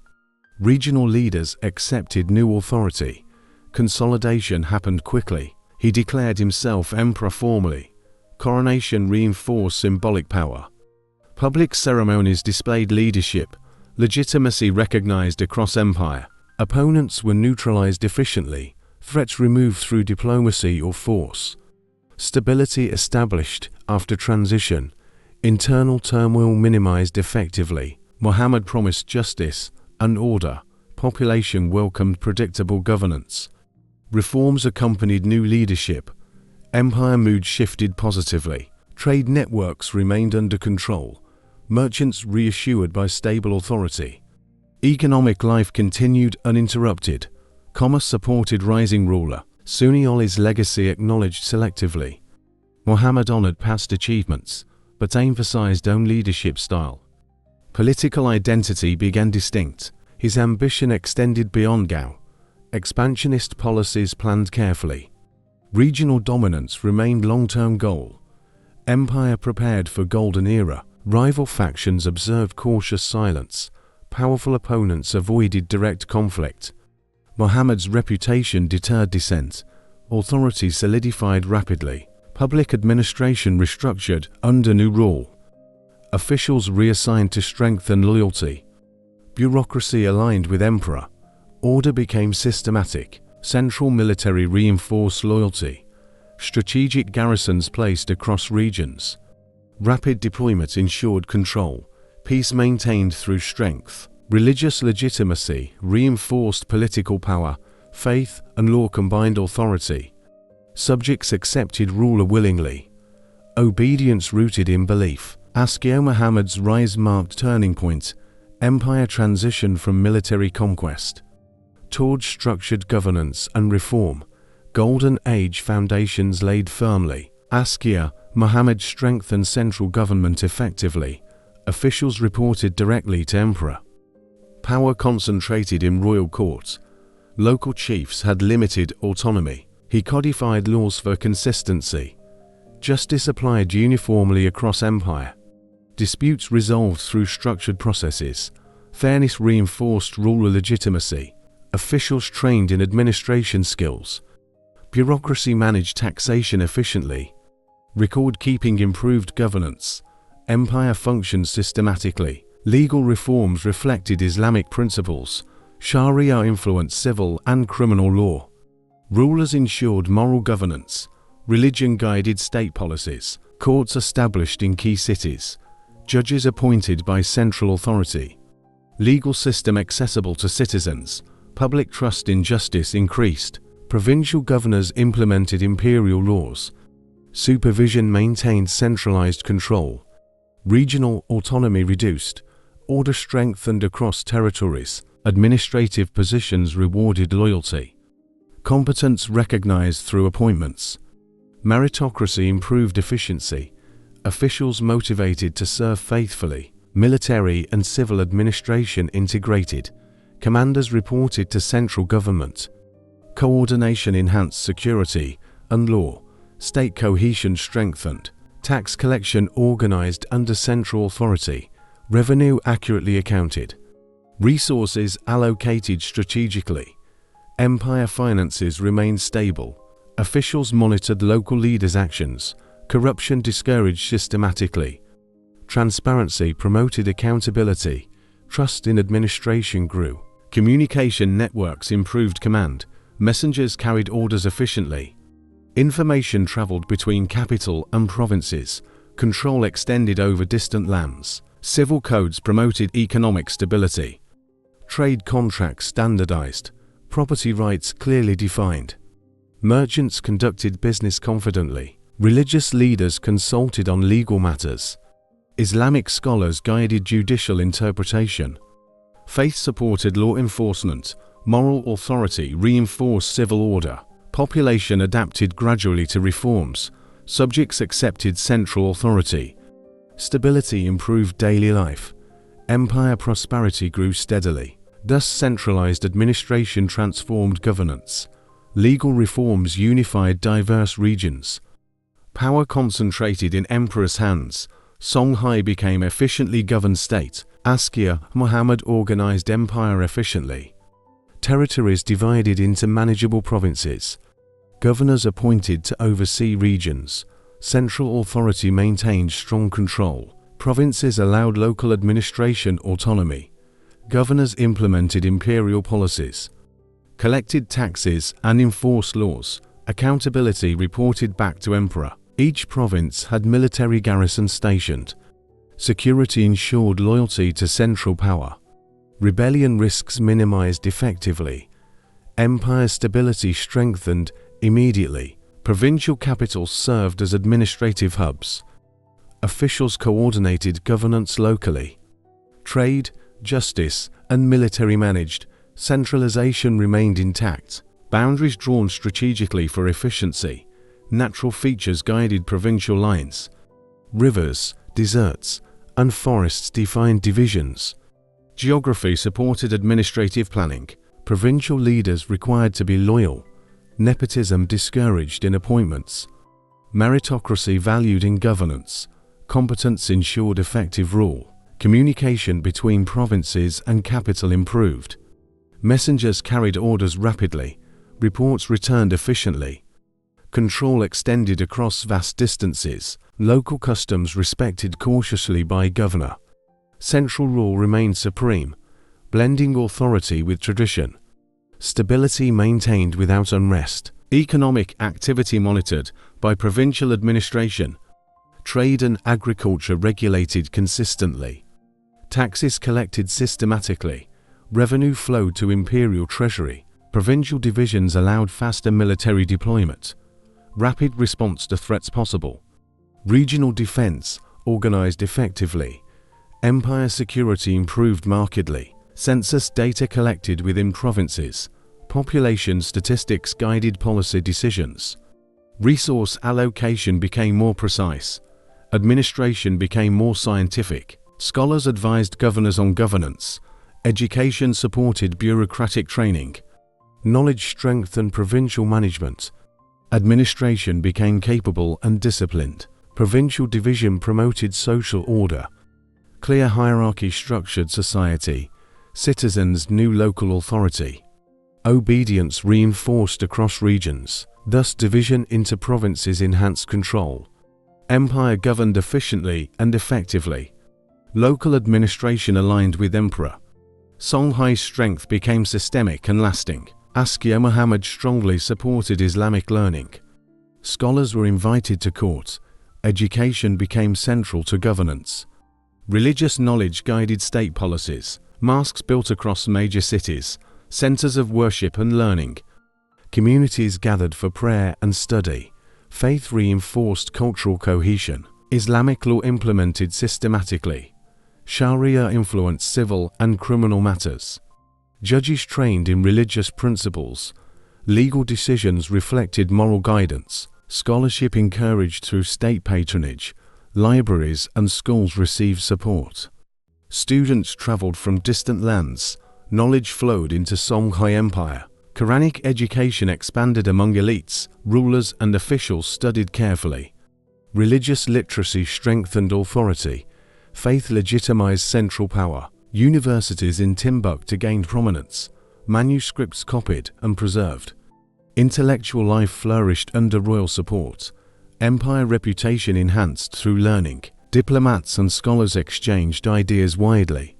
Regional leaders accepted new authority. Consolidation happened quickly. He declared himself emperor formally. Coronation reinforced symbolic power. Public ceremonies displayed leadership. Legitimacy recognized across empire. Opponents were neutralized efficiently. Threats removed through diplomacy or force. Stability established after transition. Internal turmoil minimized effectively. Muhammad promised justice and order. Population welcomed predictable governance. Reforms accompanied new leadership. Empire mood shifted positively. Trade networks remained under control. Merchants reassured by stable authority. Economic life continued uninterrupted. Commerce supported rising ruler. Sunni Ali's legacy acknowledged selectively. Muhammad honored past achievements, but emphasized own leadership style. Political identity began distinct. His ambition extended beyond Gao. Expansionist policies planned carefully. Regional dominance remained long-term goal. Empire prepared for golden era. Rival factions observed cautious silence. Powerful opponents avoided direct conflict. Muhammad's reputation deterred dissent. Authority solidified rapidly. Public administration restructured under new rule. Officials reassigned to strengthen loyalty. Bureaucracy aligned with emperor. Order became systematic. Central military reinforced loyalty. Strategic garrisons placed across regions. Rapid deployment ensured control. Peace maintained through strength. Religious legitimacy reinforced political power. Faith and law combined authority. Subjects accepted ruler willingly. Obedience rooted in belief. Askia Muhammad's rise marked turning point. Empire transitioned from military conquest toward structured governance and reform. Golden Age foundations laid firmly. Askia Muhammad strengthened central government effectively. Officials reported directly to emperor. Power concentrated in royal courts. Local chiefs had limited autonomy. He codified laws for consistency. Justice applied uniformly across empire. Disputes resolved through structured processes. Fairness reinforced ruler legitimacy. Officials trained in administration skills. Bureaucracy managed taxation efficiently. Record-keeping improved governance. Empire functioned systematically. Legal reforms reflected Islamic principles. Sharia influenced civil and criminal law. Rulers ensured moral governance. Religion guided state policies. Courts established in key cities. Judges appointed by central authority. Legal system accessible to citizens. Public trust in justice increased. Provincial governors implemented imperial laws. Supervision maintained centralized control. Regional autonomy reduced. Order strengthened across territories. Administrative positions rewarded loyalty. Competence recognized through appointments. Meritocracy improved efficiency. Officials motivated to serve faithfully. Military and civil administration integrated. Commanders reported to central government. Coordination enhanced security and law. State cohesion strengthened. Tax collection organized under central authority. Revenue accurately accounted. Resources allocated strategically. Empire finances remained stable. Officials monitored local leaders' actions. Corruption discouraged systematically. Transparency promoted accountability. Trust in administration grew. Communication networks improved command. Messengers carried orders efficiently. Information traveled between capital and provinces. Control extended over distant lands. Civil codes promoted economic stability. Trade contracts standardized. Property rights clearly defined. Merchants conducted business confidently. Religious leaders consulted on legal matters. Islamic scholars guided judicial interpretation. Faith-supported law enforcement. Moral authority reinforced civil order. Population adapted gradually to reforms. Subjects accepted central authority. Stability improved daily life. Empire prosperity grew steadily. Thus centralized administration transformed governance. Legal reforms unified diverse regions. Power concentrated in emperor's hands. Songhai became efficiently governed state. Askia, Muhammad organized empire efficiently. Territories divided into manageable provinces. Governors appointed to oversee regions. Central authority maintained strong control. Provinces allowed local administration autonomy. Governors implemented imperial policies. Collected taxes and enforced laws. Accountability reported back to emperor. Each province had military garrisons stationed. Security ensured loyalty to central power. Rebellion risks minimized effectively. Empire stability strengthened immediately. Provincial capitals served as administrative hubs. Officials coordinated governance locally. Trade, justice, and military managed. Centralization remained intact. Boundaries drawn strategically for efficiency. Natural features guided provincial lines. Rivers, deserts, and forests defined divisions. Geography supported administrative planning. Provincial leaders required to be loyal. Nepotism discouraged in appointments. Meritocracy valued in governance. Competence ensured effective rule. Communication between provinces and capital improved. Messengers carried orders rapidly. Reports returned efficiently. Control extended across vast distances. Local customs respected cautiously by governor. Central rule remained supreme, blending authority with tradition. Stability maintained without unrest. Economic activity monitored by provincial administration. Trade and agriculture regulated consistently. Taxes collected systematically. Revenue flowed to imperial treasury. Provincial divisions allowed faster military deployment. Rapid response to threats possible. Regional defense organized effectively. Empire security improved markedly. Census data collected within provinces. Population statistics guided policy decisions. Resource allocation became more precise. Administration became more scientific. Scholars advised governors on governance. Education supported bureaucratic training. Knowledge strengthened provincial management. Administration became capable and disciplined. Provincial division promoted social order. Clear hierarchy structured society. Citizens knew local authority. Obedience reinforced across regions. Thus division into provinces enhanced control. Empire governed efficiently and effectively. Local administration aligned with emperor. Songhai's strength became systemic and lasting. Askia Muhammad strongly supported Islamic learning. Scholars were invited to court. Education became central to governance. Religious knowledge guided state policies. Mosques built across major cities. Centers of worship and learning. Communities gathered for prayer and study. Faith reinforced cultural cohesion. Islamic law implemented systematically. Sharia influenced civil and criminal matters. Judges trained in religious principles. Legal decisions reflected moral guidance. Scholarship encouraged through state patronage. Libraries and schools received support. Students traveled from distant lands. Knowledge flowed into Songhai Empire. Quranic education expanded among elites. Rulers and officials studied carefully. Religious literacy strengthened authority. Faith legitimized central power. Universities in Timbuktu gained prominence. Manuscripts copied and preserved. Intellectual life flourished under royal support. Empire reputation enhanced through learning. Diplomats and scholars exchanged ideas widely.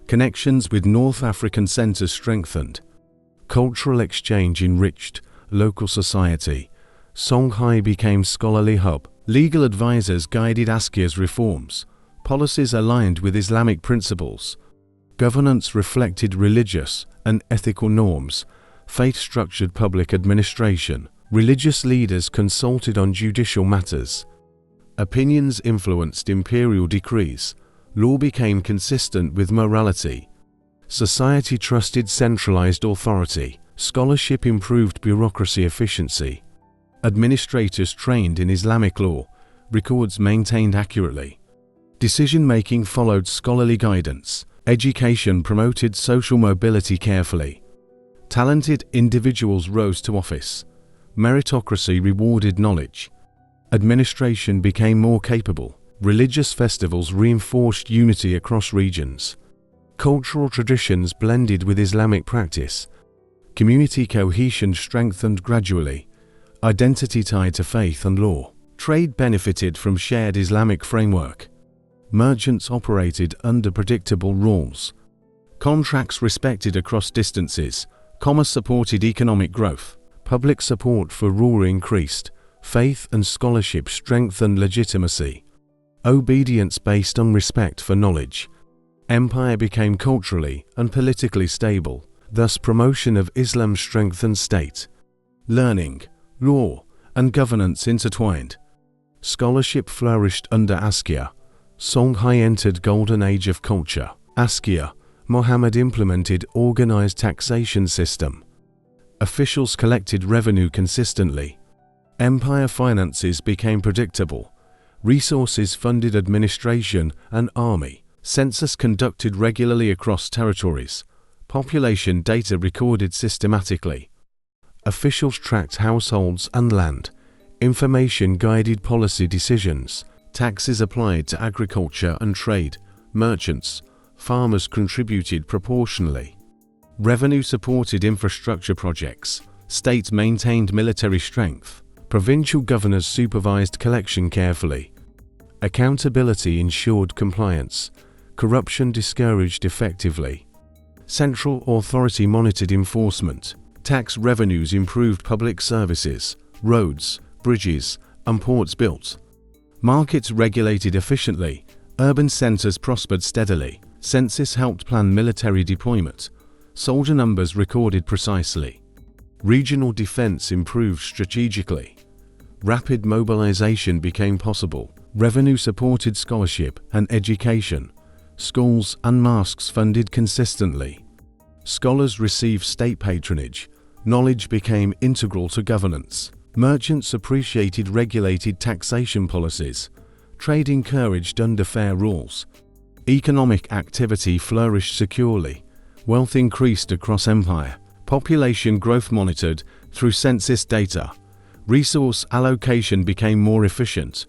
Connections with North African centers strengthened. Cultural exchange enriched local society. Songhai became scholarly hub. Legal advisors guided Askia's reforms. Policies aligned with Islamic principles. Governance reflected religious and ethical norms. Faith structured public administration. Religious leaders consulted on judicial matters. Opinions influenced imperial decrees. Law became consistent with morality. Society trusted centralized authority. Scholarship improved bureaucracy efficiency. Administrators trained in Islamic law. Records maintained accurately. Decision-making followed scholarly guidance. Education promoted social mobility carefully. Talented individuals rose to office. Meritocracy rewarded knowledge. Administration became more capable. Religious festivals reinforced unity across regions. Cultural traditions blended with Islamic practice. Community cohesion strengthened gradually. Identity tied to faith and law. Trade benefited from shared Islamic framework. Merchants operated under predictable rules. Contracts respected across distances. Commerce supported economic growth. Public support for rule increased. Faith and scholarship strengthened legitimacy. Obedience based on respect for knowledge. Empire became culturally and politically stable. Thus, promotion of Islam strengthened state. Learning, law, and governance intertwined. Scholarship flourished under Askia. Songhai entered golden age of culture. Askia, Muhammad implemented organized taxation system. Officials collected revenue consistently. Empire finances became predictable. Resources funded administration and army. Census conducted regularly across territories. Population data recorded systematically. Officials tracked households and land. Information guided policy decisions. Taxes applied to agriculture and trade. Merchants, farmers contributed proportionally. Revenue supported infrastructure projects. State maintained military strength. Provincial governors supervised collection carefully. Accountability ensured compliance. Corruption discouraged effectively. Central authority monitored enforcement. Tax revenues improved public services, roads, bridges, and ports built. Markets regulated efficiently. Urban centers prospered steadily. Census helped plan military deployment. Soldier numbers recorded precisely. Regional defense improved strategically. Rapid mobilization became possible. Revenue supported scholarship and education. Schools and mosques funded consistently. Scholars received state patronage. Knowledge became integral to governance. Merchants appreciated regulated taxation policies. Trade encouraged under fair rules. Economic activity flourished securely. Wealth increased across empire. Population growth monitored through census data. Resource allocation became more efficient.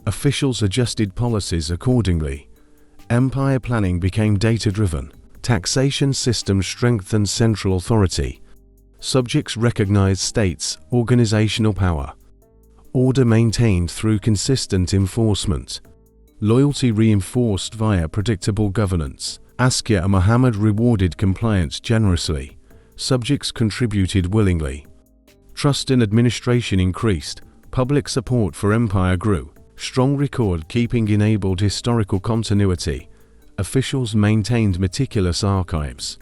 Officials adjusted policies accordingly. Empire planning became data-driven. Taxation systems strengthened central authority. Subjects recognized states' organizational power. Order maintained through consistent enforcement. Loyalty reinforced via predictable governance. Askia and Muhammad rewarded compliance generously. Subjects contributed willingly. Trust in administration increased. Public support for empire grew. Strong record-keeping enabled historical continuity. Officials maintained meticulous archives.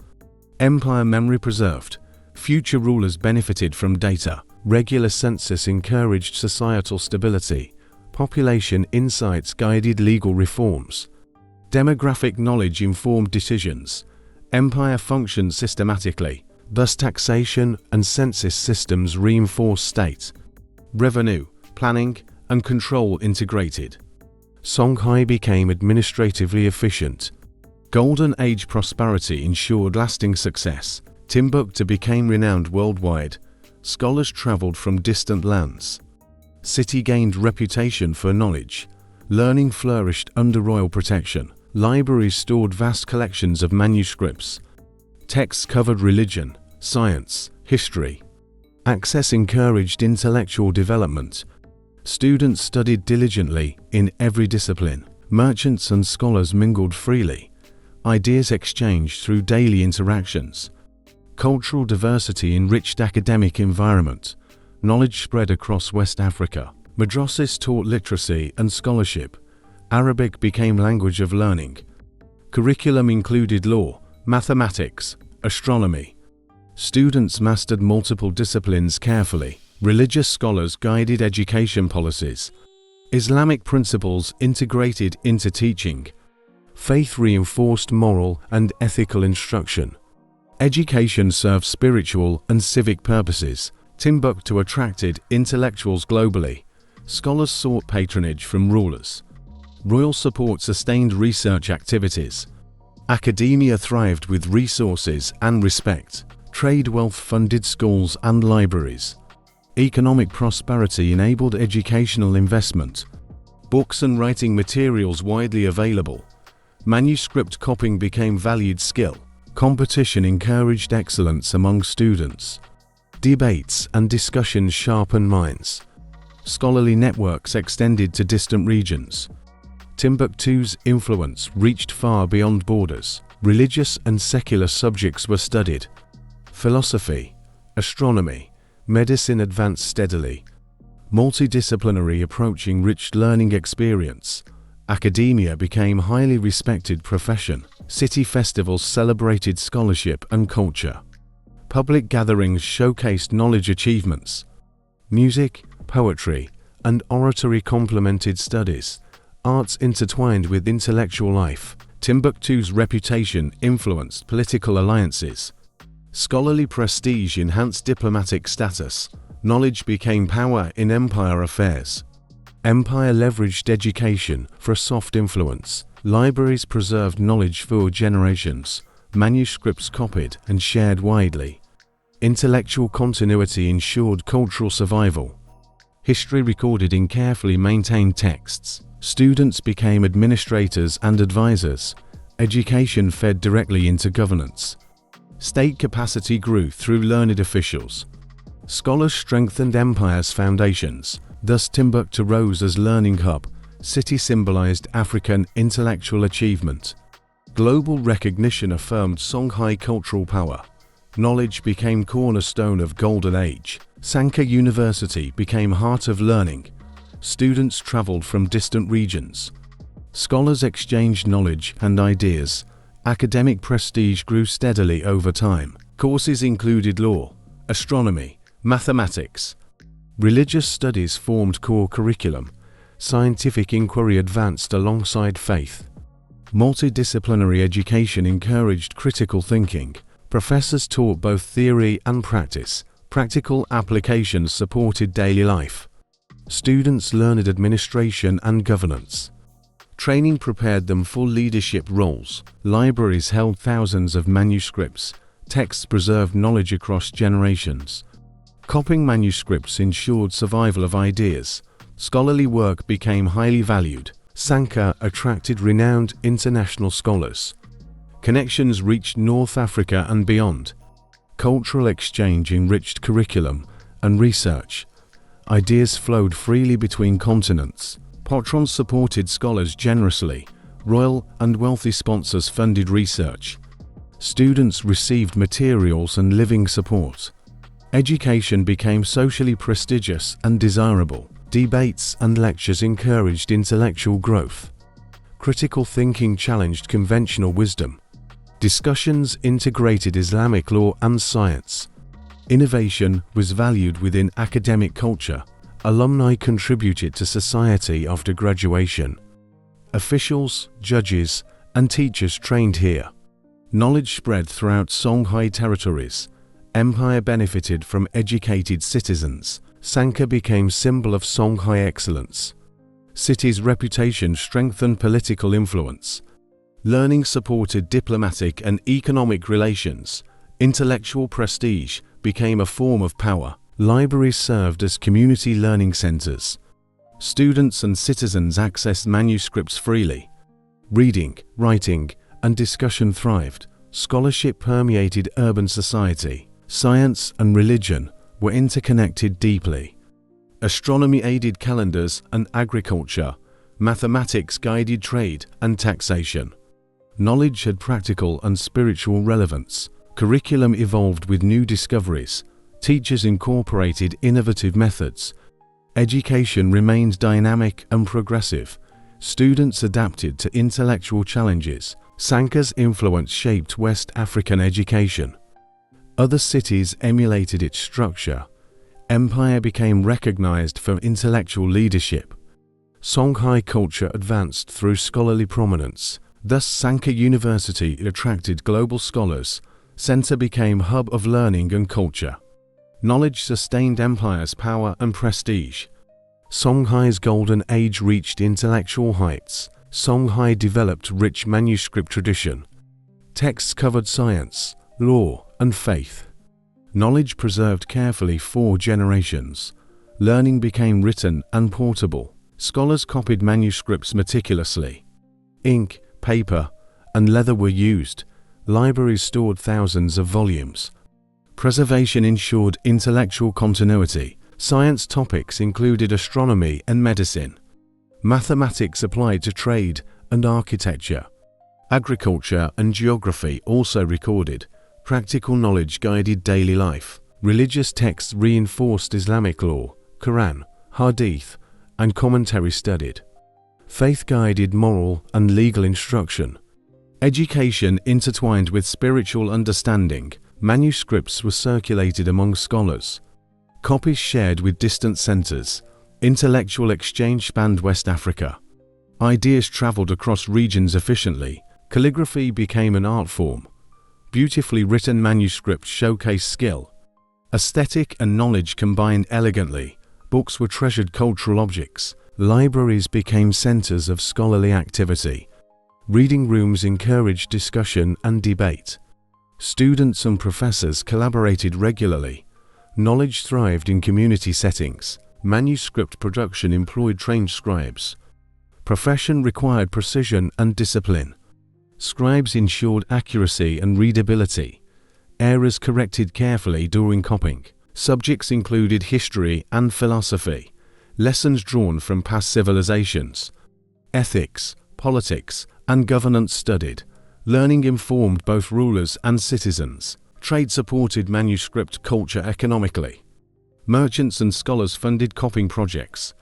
Empire memory preserved. Future rulers benefited from data. Regular census encouraged societal stability. Population insights guided legal reforms. Demographic knowledge informed decisions. Empire functioned systematically. Thus, taxation and census systems reinforced state. Revenue, planning, and control integrated. Songhai became administratively efficient. Golden Age prosperity ensured lasting success. Timbuktu became renowned worldwide. Scholars traveled from distant lands. City gained reputation for knowledge. Learning flourished under royal protection. Libraries stored vast collections of manuscripts. Texts covered religion, science, history. Access encouraged intellectual development. Students studied diligently in every discipline. Merchants and scholars mingled freely. Ideas exchanged through daily interactions. Cultural diversity enriched academic environment. Knowledge spread across West Africa. Madrasas taught literacy and scholarship. Arabic became language of learning. Curriculum included law, mathematics, astronomy. Students mastered multiple disciplines carefully. Religious scholars guided education policies. Islamic principles integrated into teaching. Faith reinforced moral and ethical instruction. Education served spiritual and civic purposes. Timbuktu attracted intellectuals globally. Scholars sought patronage from rulers. Royal support sustained research activities. Academia thrived with resources and respect. Trade wealth funded schools and libraries. Economic prosperity enabled educational investment. Books and writing materials widely available. Manuscript copying became valued skill. Competition encouraged excellence among students. Debates and discussions sharpened minds. Scholarly networks extended to distant regions. Timbuktu's influence reached far beyond borders. Religious and secular subjects were studied. Philosophy, astronomy, medicine advanced steadily. Multidisciplinary approach enriched learning experience. Academia became a highly respected profession. City festivals celebrated scholarship and culture. Public gatherings showcased knowledge achievements. Music, poetry, and oratory complemented studies. Arts intertwined with intellectual life. Timbuktu's reputation influenced political alliances. Scholarly prestige enhanced diplomatic status. Knowledge became power in empire affairs. Empire leveraged education for a soft influence. Libraries preserved knowledge for generations. Manuscripts copied and shared widely. Intellectual continuity ensured cultural survival. History recorded in carefully maintained texts. Students became administrators and advisors. Education fed directly into governance. State capacity grew through learned officials. Scholars strengthened empire's foundations. Thus Timbuktu rose as learning hub. City symbolized African intellectual achievement. Global recognition affirmed Songhai cultural power. Knowledge became cornerstone of golden age. Sankha University became heart of learning. Students traveled from distant regions. Scholars exchanged knowledge and ideas. Academic prestige grew steadily over time. Courses included law, astronomy, mathematics. Religious studies formed core curriculum. Scientific inquiry advanced alongside faith. Multidisciplinary education encouraged critical thinking. Professors taught both theory and practice. Practical applications supported daily life. Students learned administration and governance. Training prepared them for leadership roles. Libraries held thousands of manuscripts. Texts preserved knowledge across generations. Copying manuscripts ensured survival of ideas. Scholarly work became highly valued. Sankha attracted renowned international scholars. Connections reached North Africa and beyond. Cultural exchange enriched curriculum and research. Ideas flowed freely between continents. Patrons supported scholars generously. Royal and wealthy sponsors funded research. Students received materials and living support. Education became socially prestigious and desirable. Debates and lectures encouraged intellectual growth. Critical thinking challenged conventional wisdom. Discussions integrated Islamic law and science. Innovation was valued within academic culture. Alumni contributed to society after graduation. Officials, judges, and teachers trained here. Knowledge spread throughout Songhai territories. Empire benefited from educated citizens. Sankha became symbol of Songhai excellence. City's reputation strengthened political influence. Learning supported diplomatic and economic relations. Intellectual prestige became a form of power. Libraries served as community learning centers. Students and citizens accessed manuscripts freely. Reading, writing, and discussion thrived. Scholarship permeated urban society. Science and religion were interconnected deeply. Astronomy aided calendars and agriculture. Mathematics guided trade and taxation. Knowledge had practical and spiritual relevance. Curriculum evolved with new discoveries. Teachers incorporated innovative methods. Education remained dynamic and progressive. Students adapted to intellectual challenges. Sankha's influence shaped West African education. Other cities emulated its structure. Empire became recognized for intellectual leadership. Songhai culture advanced through scholarly prominence. Thus Sankha University attracted global scholars. Center became hub of learning and culture. Knowledge sustained empire's power and prestige. Songhai's golden age reached intellectual heights. Songhai developed rich manuscript tradition. Texts covered science, law, and faith. Knowledge preserved carefully for generations. Learning became written and portable. Scholars copied manuscripts meticulously. Ink, paper, and leather were used. Libraries stored thousands of volumes. Preservation ensured intellectual continuity. Science topics included astronomy and medicine. Mathematics applied to trade and architecture. Agriculture and geography also recorded. Practical knowledge guided daily life. Religious texts reinforced Islamic law, Quran, Hadith, and commentary studied. Faith guided moral and legal instruction. Education intertwined with spiritual understanding. Manuscripts were circulated among scholars. Copies shared with distant centers. Intellectual exchange spanned West Africa. Ideas traveled across regions efficiently. Calligraphy became an art form. Beautifully written manuscripts showcase skill. Aesthetic and knowledge combined elegantly. Books were treasured cultural objects. Libraries became centers of scholarly activity. Reading rooms encouraged discussion and debate. Students and professors collaborated regularly. Knowledge thrived in community settings. Manuscript production employed trained scribes. Profession required precision and discipline. Scribes ensured accuracy and readability. Errors corrected carefully during copying. Subjects included history and philosophy. Lessons drawn from past civilizations. Ethics, politics, and governance studied. Learning informed both rulers and citizens. Trade supported manuscript culture economically. Merchants and scholars funded copying projects.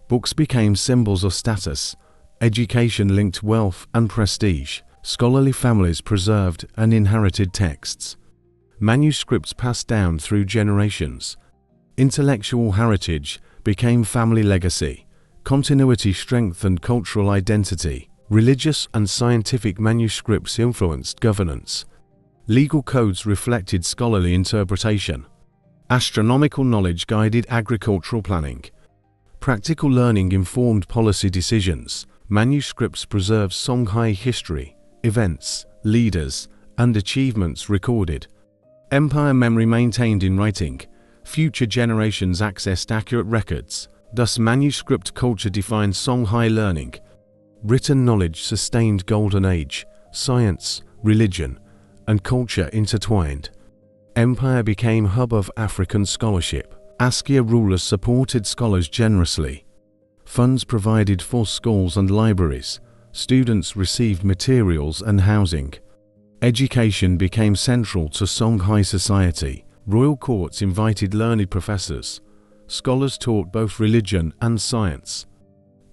Books became symbols of status. Education linked wealth and prestige. Scholarly families preserved and inherited texts. Manuscripts passed down through generations. Intellectual heritage became family legacy. Continuity strengthened cultural identity. Religious and scientific manuscripts influenced governance. Legal codes reflected scholarly interpretation. Astronomical knowledge guided agricultural planning. Practical learning informed policy decisions. Manuscripts preserved Songhai history, events, leaders, and achievements recorded. Empire memory maintained in writing. Future generations accessed accurate records. Thus manuscript culture defined Songhai learning. Written knowledge sustained golden age. Science, religion, and culture intertwined. Empire became hub of African scholarship. Askia rulers supported scholars generously. Funds provided for schools and libraries. Students received materials and housing. Education became central to Songhai society. Royal courts invited learned professors. Scholars taught both religion and science.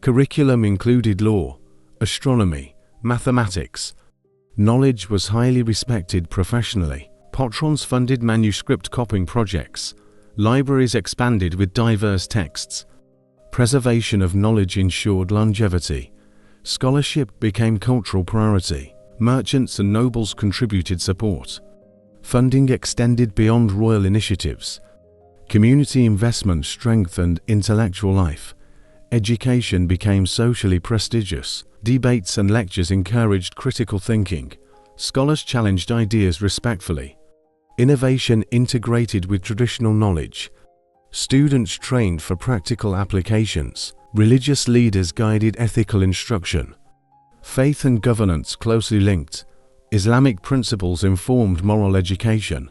Curriculum included law, astronomy, mathematics. Knowledge was highly respected professionally. Patrons funded manuscript copying projects. Libraries expanded with diverse texts. Preservation of knowledge ensured longevity. Scholarship became cultural priority. Merchants and nobles contributed support. Funding extended beyond royal initiatives. Community investment strengthened intellectual life. Education became socially prestigious. Debates and lectures encouraged critical thinking. Scholars challenged ideas respectfully. Innovation integrated with traditional knowledge. Students trained for practical applications. Religious leaders guided ethical instruction. Faith and governance closely linked. Islamic principles informed moral education.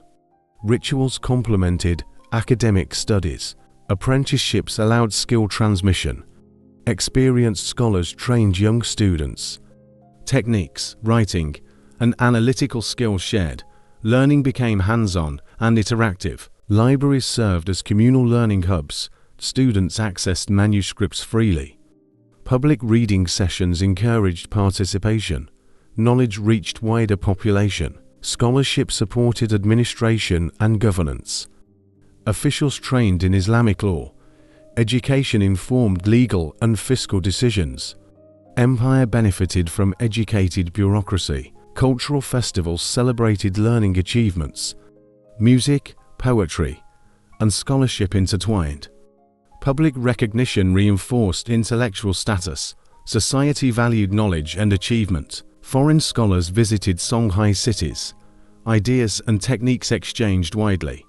Rituals complemented academic studies. Apprenticeships allowed skill transmission. Experienced scholars trained young students. Techniques, writing, and analytical skills shared. Learning became hands-on and interactive. Libraries served as communal learning hubs. Students accessed manuscripts freely. Public reading sessions encouraged participation. Knowledge reached wider population. Scholarship supported administration and governance. Officials trained in Islamic law. Education informed legal and fiscal decisions. Empire benefited from educated bureaucracy. Cultural festivals celebrated learning achievements. Music, poetry, and scholarship intertwined. Public recognition reinforced intellectual status. Society valued knowledge and achievement. Foreign scholars visited Songhai cities. Ideas and techniques exchanged widely.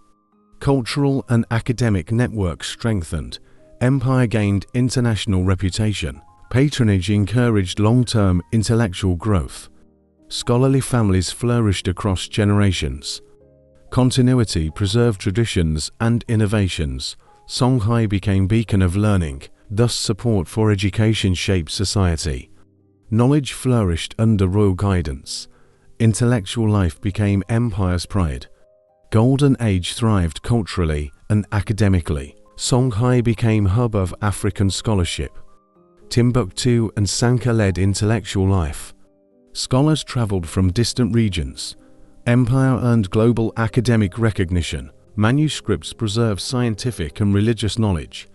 Cultural and academic networks strengthened. Empire gained international reputation. Patronage encouraged long-term intellectual growth. Scholarly families flourished across generations. Continuity preserved traditions and innovations. Songhai became a beacon of learning, thus support for education shaped society. Knowledge flourished under royal guidance. Intellectual life became empire's pride. Golden Age thrived culturally and academically. Songhai became hub of African scholarship. Timbuktu and Sanka led intellectual life. Scholars traveled from distant regions. Empire earned global academic recognition. Manuscripts preserved scientific and religious knowledge.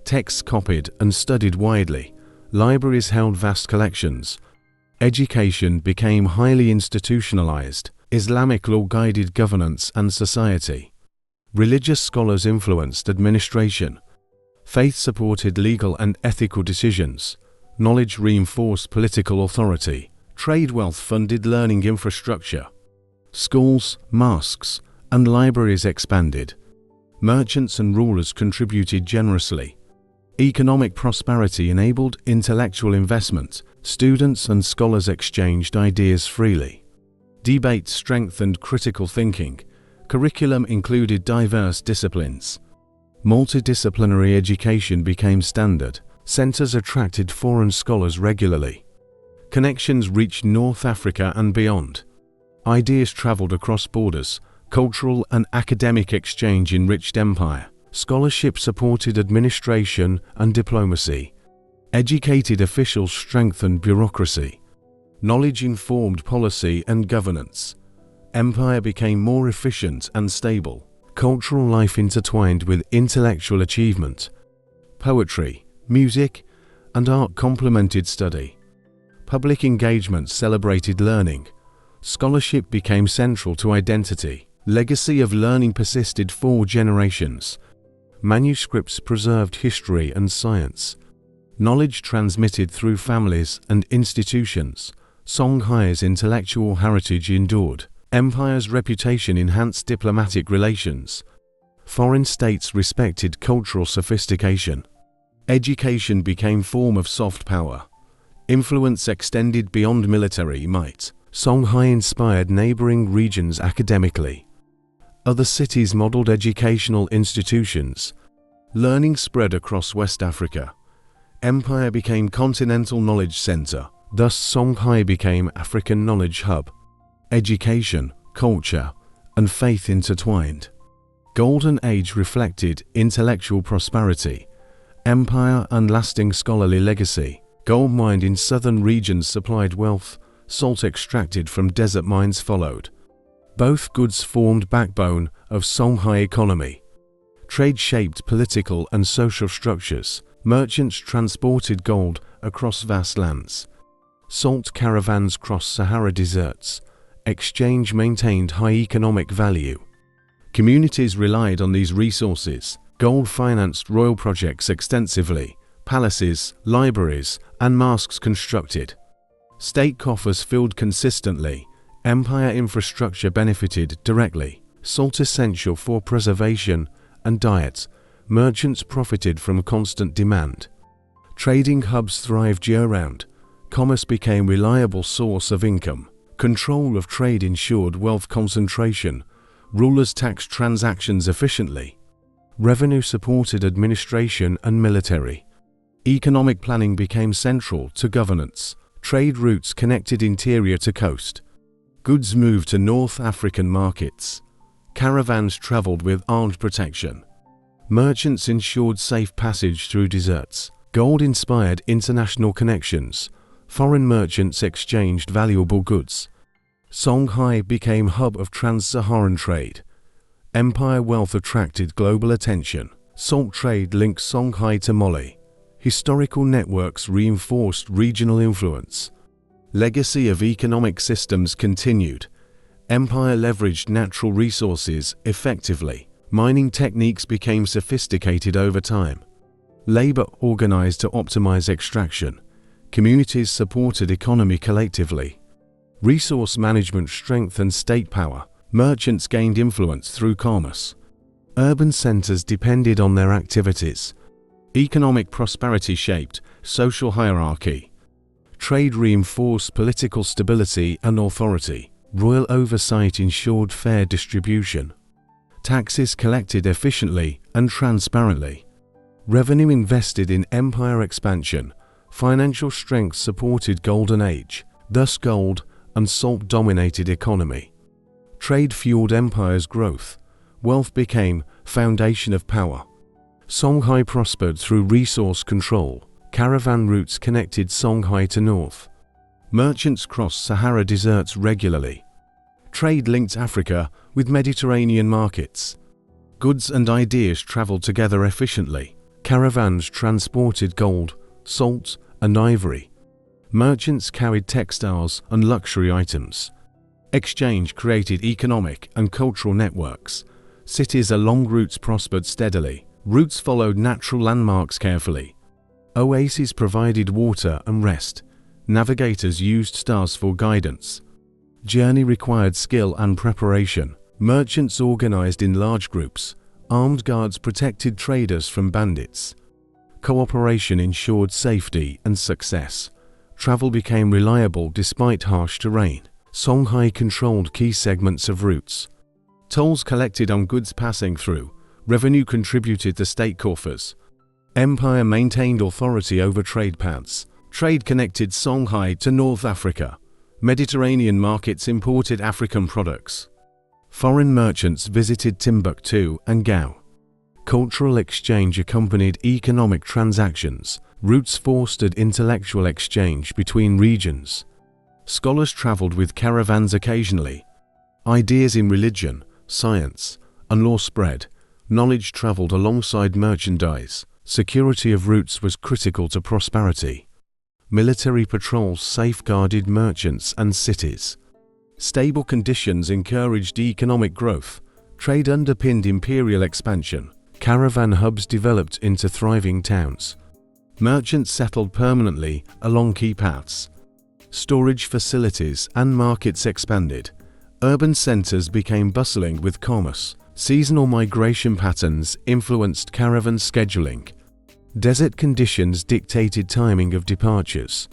Texts copied and studied widely. Libraries held vast collections. Education became highly institutionalized. Islamic law guided governance and society. Religious scholars influenced administration. Faith supported legal and ethical decisions. Knowledge reinforced political authority. Trade wealth funded learning infrastructure. Schools, mosques, and libraries expanded. Merchants and rulers contributed generously. Economic prosperity enabled intellectual investment. Students and scholars exchanged ideas freely. Debate strengthened critical thinking. Curriculum included diverse disciplines. Multidisciplinary education became standard. Centers attracted foreign scholars regularly. Connections reached North Africa and beyond. Ideas traveled across borders. Cultural and academic exchange enriched empire. Scholarship supported administration and diplomacy. Educated officials strengthened bureaucracy. Knowledge informed policy and governance. Empire became more efficient and stable. Cultural life intertwined with intellectual achievement. Poetry, music, and art complemented study. Public engagement celebrated learning. Scholarship became central to identity. Legacy of learning persisted 4 generations. Manuscripts preserved history and science. Knowledge transmitted through families and institutions. Songhai's intellectual heritage endured. Empire's reputation enhanced diplomatic relations. Foreign states respected cultural sophistication. Education became form of soft power. Influence extended beyond military might. Songhai inspired neighboring regions academically. Other cities modeled educational institutions. Learning spread across West Africa. Empire became continental knowledge center. Thus Songhai became African knowledge hub. Education, culture, and faith intertwined. Golden Age reflected intellectual prosperity. Empire and lasting scholarly legacy. Gold mined in southern regions supplied wealth. Salt extracted from desert mines followed. Both goods formed backbone of Songhai economy. Trade shaped political and social structures. Merchants transported gold across vast lands. Salt caravans crossed Sahara deserts. Exchange maintained high economic value. Communities relied on these resources. Gold financed royal projects extensively. Palaces, libraries, and mosques constructed. State coffers filled consistently. Empire infrastructure benefited directly. Salt essential for preservation and diet. Merchants profited from constant demand. Trading hubs thrived year-round. Commerce became a reliable source of income. Control of trade ensured wealth concentration. Rulers taxed transactions efficiently. Revenue supported administration and military. Economic planning became central to governance. Trade routes connected interior to coast. Goods moved to North African markets. Caravans traveled with armed protection. Merchants ensured safe passage through deserts. Gold inspired international connections. Foreign merchants exchanged valuable goods. Songhai became hub of trans-Saharan trade. Empire wealth attracted global attention. Salt trade linked Songhai to Mali. Historical networks reinforced regional influence. Legacy of economic systems continued. Empire leveraged natural resources effectively. Mining techniques became sophisticated over time. Labor organized to optimize extraction. Communities supported economy collectively. Resource management strengthened state power. Merchants gained influence through commerce. Urban centers depended on their activities. Economic prosperity shaped social hierarchy. Trade reinforced political stability and authority. Royal oversight ensured fair distribution. Taxes collected efficiently and transparently. Revenue invested in empire expansion. Financial strength supported Golden Age. Thus gold and salt dominated economy. Trade fueled empire's growth. Wealth became foundation of power. Songhai prospered through resource control. Caravan routes connected Songhai to north. Merchants crossed Sahara deserts regularly. Trade linked Africa with Mediterranean markets. Goods and ideas traveled together efficiently. Caravans transported gold, salt, and ivory. Merchants carried textiles and luxury items. Exchange created economic and cultural networks. Cities along routes prospered steadily. Routes followed natural landmarks carefully. Oases provided water and rest. Navigators used stars for guidance. Journey required skill and preparation. Merchants organized in large groups. Armed guards protected traders from bandits. Cooperation ensured safety and success. Travel became reliable despite harsh terrain. Songhai controlled key segments of routes. Tolls collected on goods passing through. Revenue contributed to state coffers. Empire maintained authority over trade paths. Trade connected Songhai to North Africa. Mediterranean markets imported African products. Foreign merchants visited Timbuktu and Gao. Cultural exchange accompanied economic transactions. Routes fostered intellectual exchange between regions. Scholars traveled with caravans occasionally. Ideas in religion, science, and law spread. Knowledge traveled alongside merchandise. Security of routes was critical to prosperity. Military patrols safeguarded merchants and cities. Stable conditions encouraged economic growth. Trade underpinned imperial expansion. Caravan hubs developed into thriving towns. Merchants settled permanently along key paths. Storage facilities and markets expanded. Urban centers became bustling with commerce. Seasonal migration patterns influenced caravan scheduling. Desert conditions dictated timing of departures.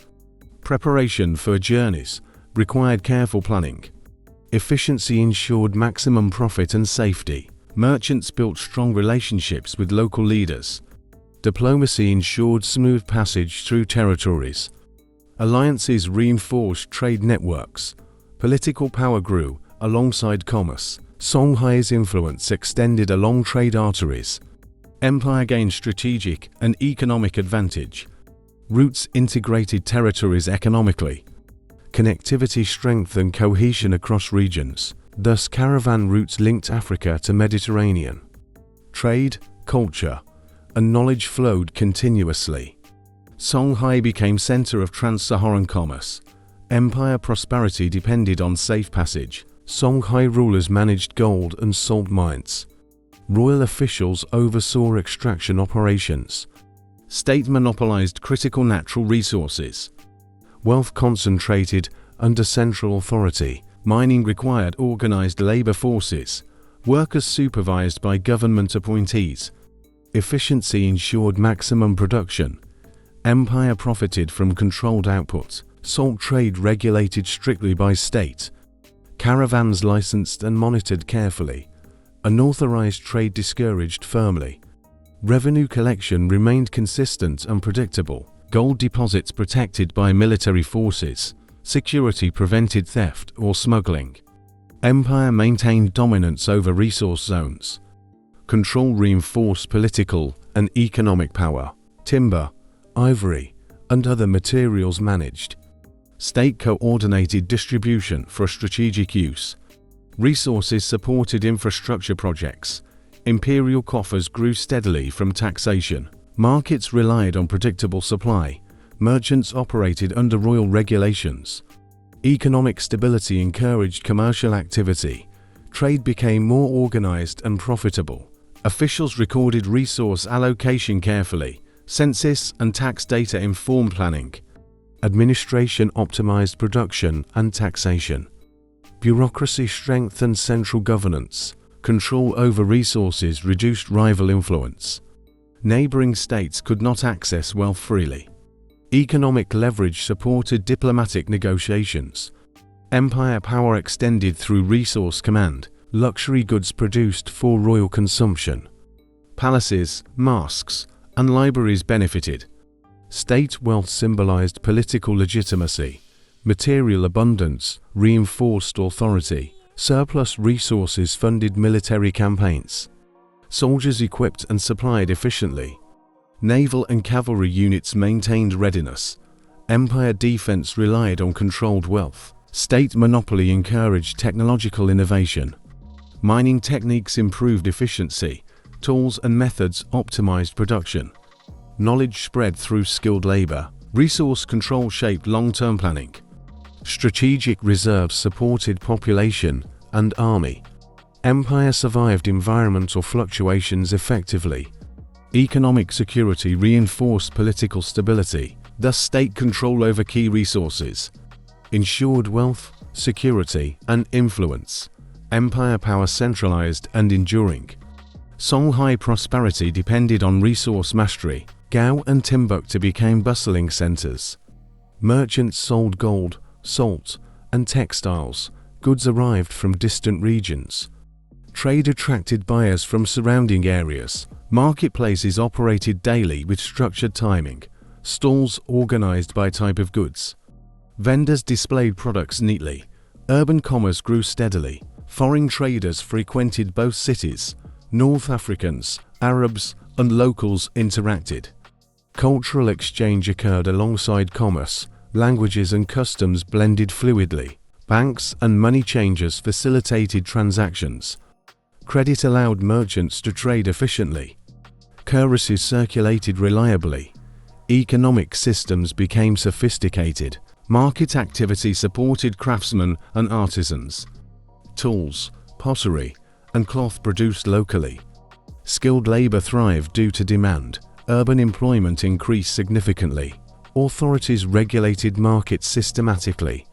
Preparation for journeys required careful planning. Efficiency ensured maximum profit and safety. Merchants built strong relationships with local leaders. Diplomacy ensured smooth passage through territories. Alliances reinforced trade networks. Political power grew alongside commerce. Songhai's influence extended along trade arteries. Empire gained strategic and economic advantage. Routes integrated territories economically. Connectivity strengthened cohesion across regions. Thus, caravan routes linked Africa to Mediterranean. Trade, culture, and knowledge flowed continuously. Songhai became center of trans-Saharan commerce. Empire prosperity depended on safe passage. Songhai rulers managed gold and salt mines. Royal officials oversaw extraction operations. State monopolized critical natural resources. Wealth concentrated under central authority. Mining required organized labor forces. Workers supervised by government appointees. Efficiency ensured maximum production. Empire profited from controlled output. Salt trade regulated strictly by state. Caravans licensed and monitored carefully. Unauthorized trade discouraged firmly. Revenue collection remained consistent and predictable. Gold deposits protected by military forces. Security prevented theft or smuggling. Empire maintained dominance over resource zones. Control reinforced political and economic power. Timber, ivory, and other materials managed. State coordinated distribution for strategic use. Resources supported infrastructure projects. Imperial coffers grew steadily from taxation. Markets relied on predictable supply. Merchants operated under royal regulations. Economic stability encouraged commercial activity. Trade became more organized and profitable. Officials recorded resource allocation carefully. Census and tax data informed planning. Administration optimized production and taxation. Bureaucracy strengthened central governance. Control over resources reduced rival influence. Neighboring states could not access wealth freely. Economic leverage supported diplomatic negotiations. Empire power extended through resource command. Luxury goods produced for royal consumption. Palaces, mosques, and libraries benefited. State wealth symbolized political legitimacy. Material abundance reinforced authority. Surplus resources funded military campaigns. Soldiers equipped and supplied efficiently. Naval and cavalry units maintained readiness. Empire defense relied on controlled wealth. State monopoly encouraged technological innovation. Mining techniques improved efficiency. Tools and methods optimized production. Knowledge spread through skilled labor. Resource control shaped long-term planning. Strategic reserves supported population and army. Empire survived environmental fluctuations effectively. Economic security reinforced political stability, thus state control over key resources ensured wealth, security, and influence. Empire power centralized and enduring. Songhai prosperity depended on resource mastery. Gao and Timbuktu became bustling centers. Merchants sold gold, salt, and textiles. Goods arrived from distant regions. Trade attracted buyers from surrounding areas. Marketplaces operated daily with structured timing. Stalls organized by type of goods. Vendors displayed products neatly. Urban commerce grew steadily. Foreign traders frequented both cities. North Africans, Arabs, and locals interacted. Cultural exchange occurred alongside commerce. Languages and customs blended fluidly. Banks and money changers facilitated transactions. Credit allowed merchants to trade efficiently. Currencies circulated reliably. Economic systems became sophisticated. Market activity supported craftsmen and artisans. Tools, pottery, and cloth produced locally. Skilled labor thrived due to demand. Urban employment increased significantly. Authorities regulated markets systematically.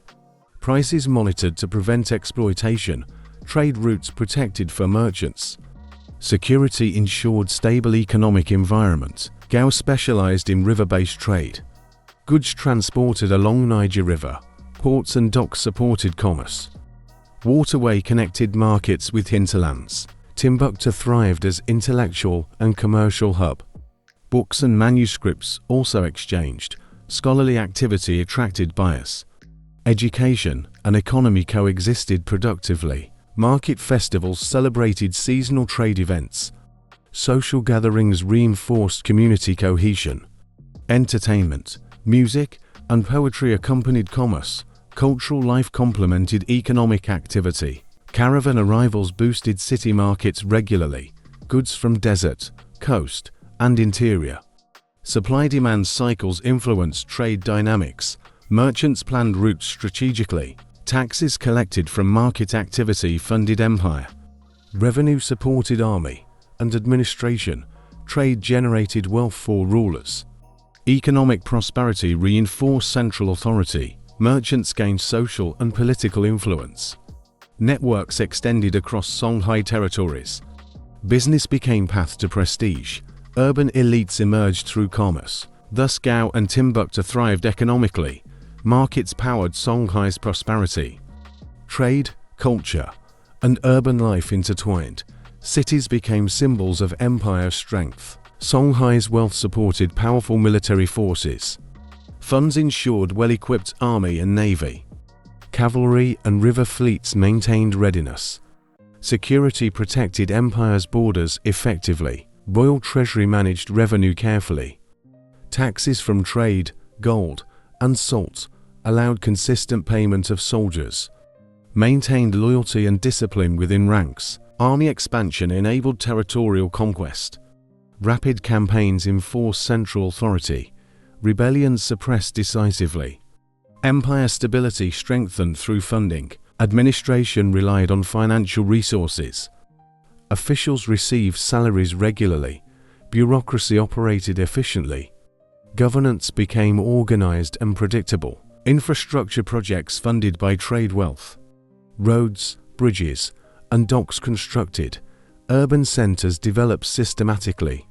Prices monitored to prevent exploitation. Trade routes protected for merchants. Security ensured stable economic environment. Gao specialized in river-based trade. Goods transported along Niger River. Ports and docks supported commerce. Waterway connected markets with hinterlands. Timbuktu thrived as intellectual and commercial hub. Books and manuscripts also exchanged. Scholarly activity attracted buyers. Education and economy coexisted productively. Market festivals celebrated seasonal trade events. Social gatherings reinforced community cohesion. Entertainment, music, and poetry accompanied commerce. Cultural life complemented economic activity. Caravan arrivals boosted city markets regularly. Goods from desert, coast, and interior. Supply-demand cycles influenced trade dynamics. Merchants planned routes strategically. Taxes collected from market activity funded empire. Revenue supported army and administration. Trade generated wealth for rulers. Economic prosperity reinforced central authority. Merchants gained social and political influence. Networks extended across Songhai territories. Business became path to prestige. Urban elites emerged through commerce. Thus Gao and Timbuktu thrived economically. Markets powered Songhai's prosperity. Trade, culture, and urban life intertwined. Cities became symbols of empire strength. Songhai's wealth supported powerful military forces. Funds ensured well-equipped army and navy. Cavalry and river fleets maintained readiness. Security protected empire's borders effectively. Royal treasury managed revenue carefully. Taxes from trade, gold, and salt allowed consistent payment of soldiers. maintained loyalty and discipline within ranks. Army expansion enabled territorial conquest. Rapid campaigns enforced central authority. Rebellions suppressed decisively. Empire stability strengthened through funding. Administration relied on financial resources. Officials received salaries regularly. Bureaucracy operated efficiently. Governance became organized and predictable. Infrastructure projects funded by trade wealth. Roads, bridges, and docks constructed. Urban centers developed systematically.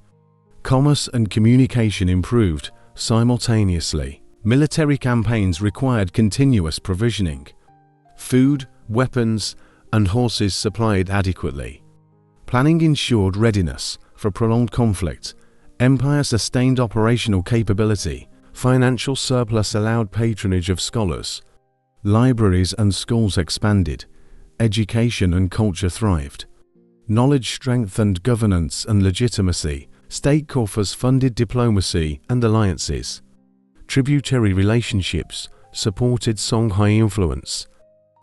Commerce and communication improved simultaneously. Military campaigns required continuous provisioning. Food, weapons, and horses supplied adequately. Planning ensured readiness for prolonged conflict. Empire sustained operational capability. Financial surplus allowed patronage of scholars. Libraries and schools expanded. Education and culture thrived. Knowledge strengthened governance and legitimacy. State coffers funded diplomacy and alliances. Tributary relationships supported Songhai influence.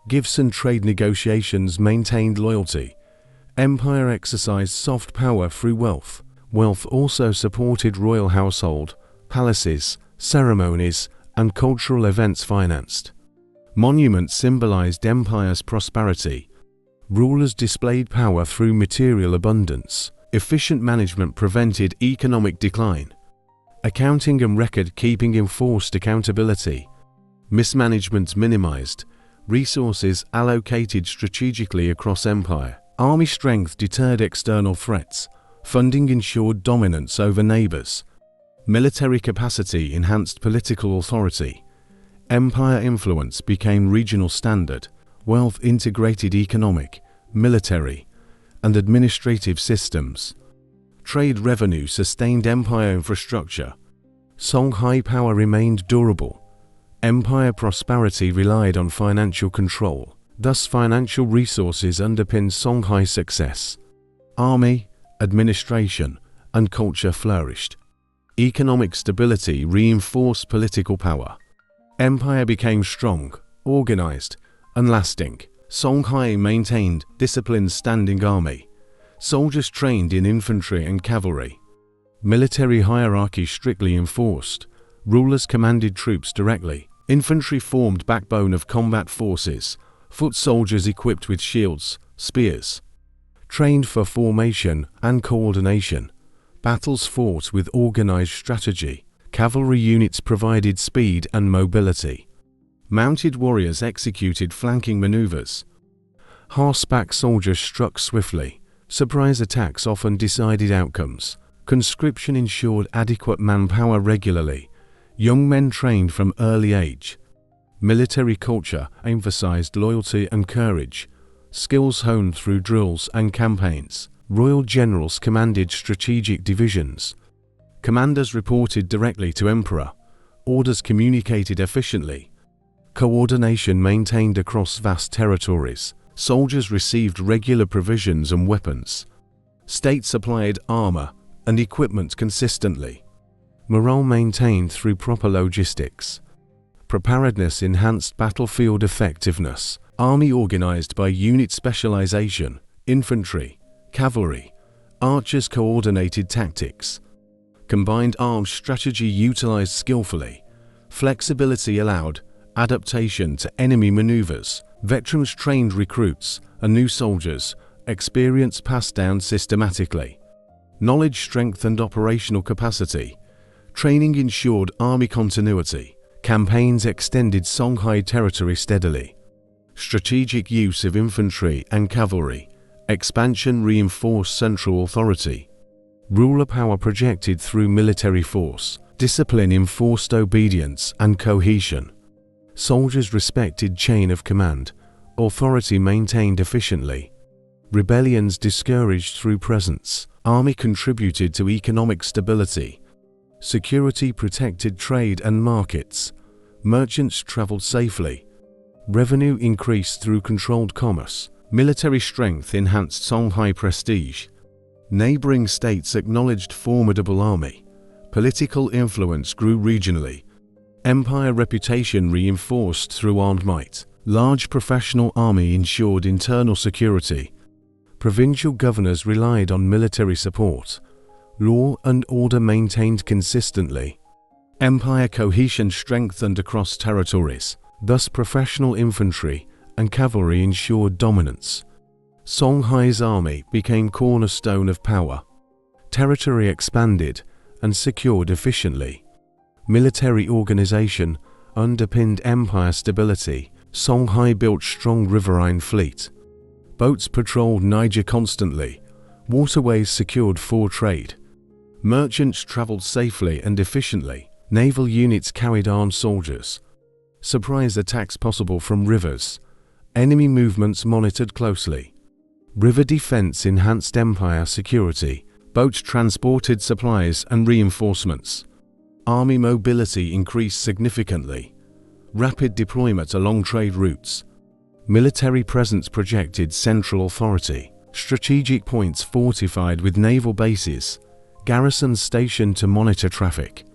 Gifts and trade negotiations maintained loyalty. Empire exercised soft power through wealth. Wealth also supported royal household, palaces, ceremonies, and cultural events financed. Monuments symbolized empire's prosperity. Rulers displayed power through material abundance. Efficient management prevented economic decline. Accounting and record-keeping enforced accountability. Mismanagement minimized. Resources allocated strategically across empire. Army strength deterred external threats. Funding ensured dominance over neighbors. Military capacity enhanced political authority. Empire influence became regional standard. Wealth integrated economic, military, and administrative systems. Trade revenue sustained empire infrastructure. Songhai power remained durable. Empire prosperity relied on financial control. Thus financial resources underpinned Songhai success. Army, administration, and culture flourished. Economic stability reinforced political power. Empire became strong, organized, and lasting. Songhai maintained disciplined standing army. Soldiers trained in infantry and cavalry. Military hierarchy strictly enforced. Rulers commanded troops directly. Infantry formed backbone of combat forces. Foot soldiers equipped with shields, spears. Trained for formation and coordination. Battles fought with organized strategy. Cavalry units provided speed and mobility. Mounted warriors executed flanking maneuvers. Horseback soldiers struck swiftly. Surprise attacks often decided outcomes. Conscription ensured adequate manpower regularly. Young men trained from early age. Military culture emphasized loyalty and courage. Skills honed through drills and campaigns. Royal generals commanded strategic divisions. Commanders reported directly to emperor. Orders communicated efficiently. Coordination maintained across vast territories. Soldiers received regular provisions and weapons. State supplied armor and equipment consistently. Morale maintained through proper logistics. Preparedness enhanced battlefield effectiveness. Army organized by unit specialization. Infantry, cavalry, archers coordinated tactics. Combined arms strategy utilized skillfully. Flexibility allowed adaptation to enemy maneuvers. Veterans trained recruits and new soldiers. Experience passed down systematically. Knowledge strengthened operational capacity. Training ensured army continuity. Campaigns extended Songhai territory steadily. Strategic use of infantry and cavalry. Expansion reinforced central authority. Ruler power projected through military force. Discipline enforced obedience and cohesion. Soldiers respected chain of command. Authority maintained efficiently. Rebellions discouraged through presence. Army contributed to economic stability. Security protected trade and markets. Merchants traveled safely. Revenue increased through controlled commerce. Military strength enhanced Songhai prestige. Neighboring states acknowledged formidable army. Political influence grew regionally. Empire reputation reinforced through armed might. Large professional army ensured internal security. Provincial governors relied on military support. Law and order maintained consistently. Empire cohesion strengthened across territories. Thus professional infantry and cavalry ensured dominance. Songhai's army became cornerstone of power. Territory expanded and secured efficiently. Military organization underpinned empire stability. Songhai built strong riverine fleet. Boats patrolled Niger constantly. Waterways secured for trade. Merchants traveled safely and efficiently. Naval units carried armed soldiers. Surprise attacks possible from rivers. Enemy movements monitored closely. River defense enhanced empire security. Boats transported supplies and reinforcements. Army mobility increased significantly. Rapid deployment along trade routes. Military presence projected central authority. Strategic points fortified with naval bases. Garrisons stationed to monitor traffic.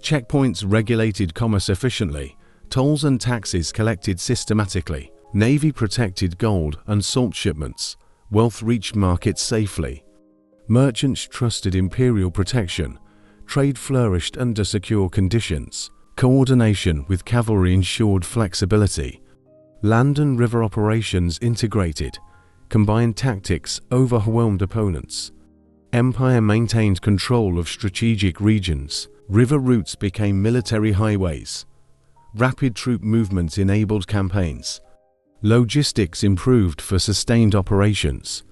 Checkpoints regulated commerce efficiently. Tolls and taxes collected systematically. Navy protected gold and salt shipments. Wealth reached markets safely. Merchants trusted imperial protection. Trade flourished under secure conditions. Coordination with cavalry ensured flexibility. Land and river operations integrated. Combined tactics overwhelmed opponents. Empire maintained control of strategic regions. River routes became military highways. Rapid troop movements enabled campaigns. Logistics improved for sustained operations.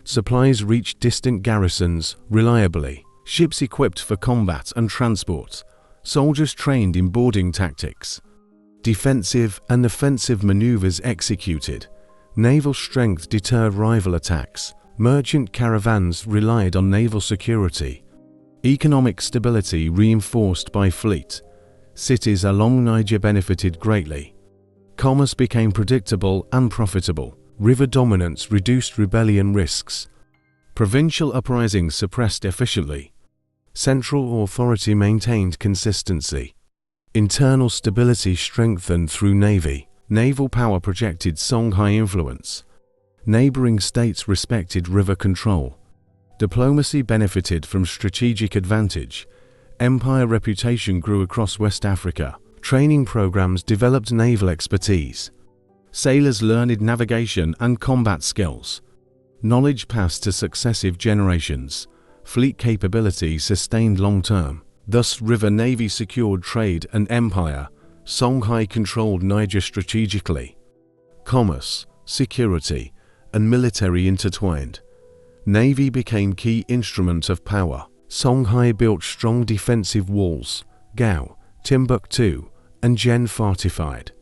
Supplies reached distant garrisons reliably. Ships equipped for combat and transport. Soldiers trained in boarding tactics. Defensive and offensive maneuvers executed. Naval strength deterred rival attacks. Merchant caravans relied on naval security. Economic stability reinforced by fleet. Cities along Niger benefited greatly. Commerce became predictable and profitable. River dominance reduced rebellion risks. Provincial uprisings suppressed efficiently. Central authority maintained consistency. Internal stability strengthened through navy. Naval power projected Songhai influence. Neighboring states respected river control. Diplomacy benefited from strategic advantage. Empire reputation grew across West Africa. Training programs developed naval expertise. Sailors learned navigation and combat skills. Knowledge passed to successive generations. Fleet capability sustained long-term. Thus river navy secured trade and empire. Songhai controlled Niger strategically. Commerce, security, and military intertwined. Navy became key instrument of power. Songhai built strong defensive walls. Gao, Timbuktu, and Jen fortified.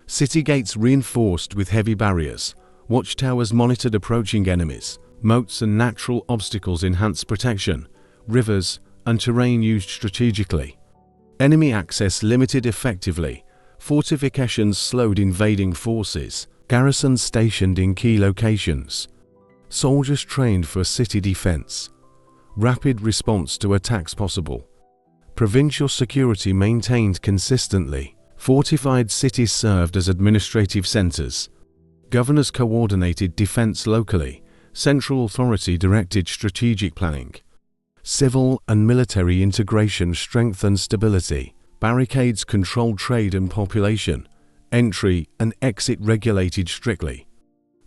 City gates reinforced with heavy barriers. Watchtowers monitored approaching enemies. Moats and natural obstacles enhanced protection. Rivers and terrain used strategically. Enemy access limited effectively. Fortifications slowed invading forces. Garrisons stationed in key locations. Soldiers trained for city defense. Rapid response to attacks possible. Provincial security maintained consistently. Fortified cities served as administrative centers. Governors coordinated defense locally. Central authority directed strategic planning. Civil and military integration strengthened stability. Barricades controlled trade and population. Entry and exit regulated strictly.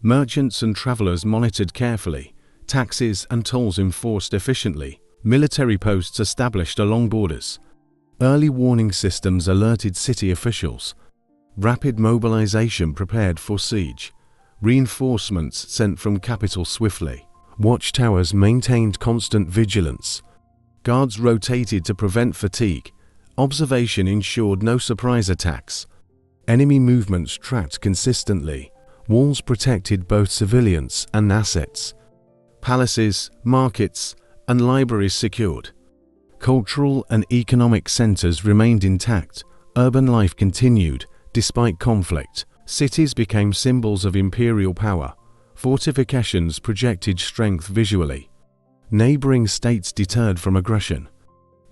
Merchants and travelers monitored carefully. Taxes and tolls enforced efficiently. Military posts established along borders. Early warning systems alerted city officials. Rapid mobilization prepared for siege. Reinforcements sent from capital swiftly. Watchtowers maintained constant vigilance. Guards rotated to prevent fatigue. Observation ensured no surprise attacks. Enemy movements tracked consistently. Walls protected both civilians and assets. Palaces, markets, and libraries secured. Cultural and economic centers remained intact. Urban life continued, despite conflict. Cities became symbols of imperial power. Fortifications projected strength visually. Neighboring states deterred from aggression.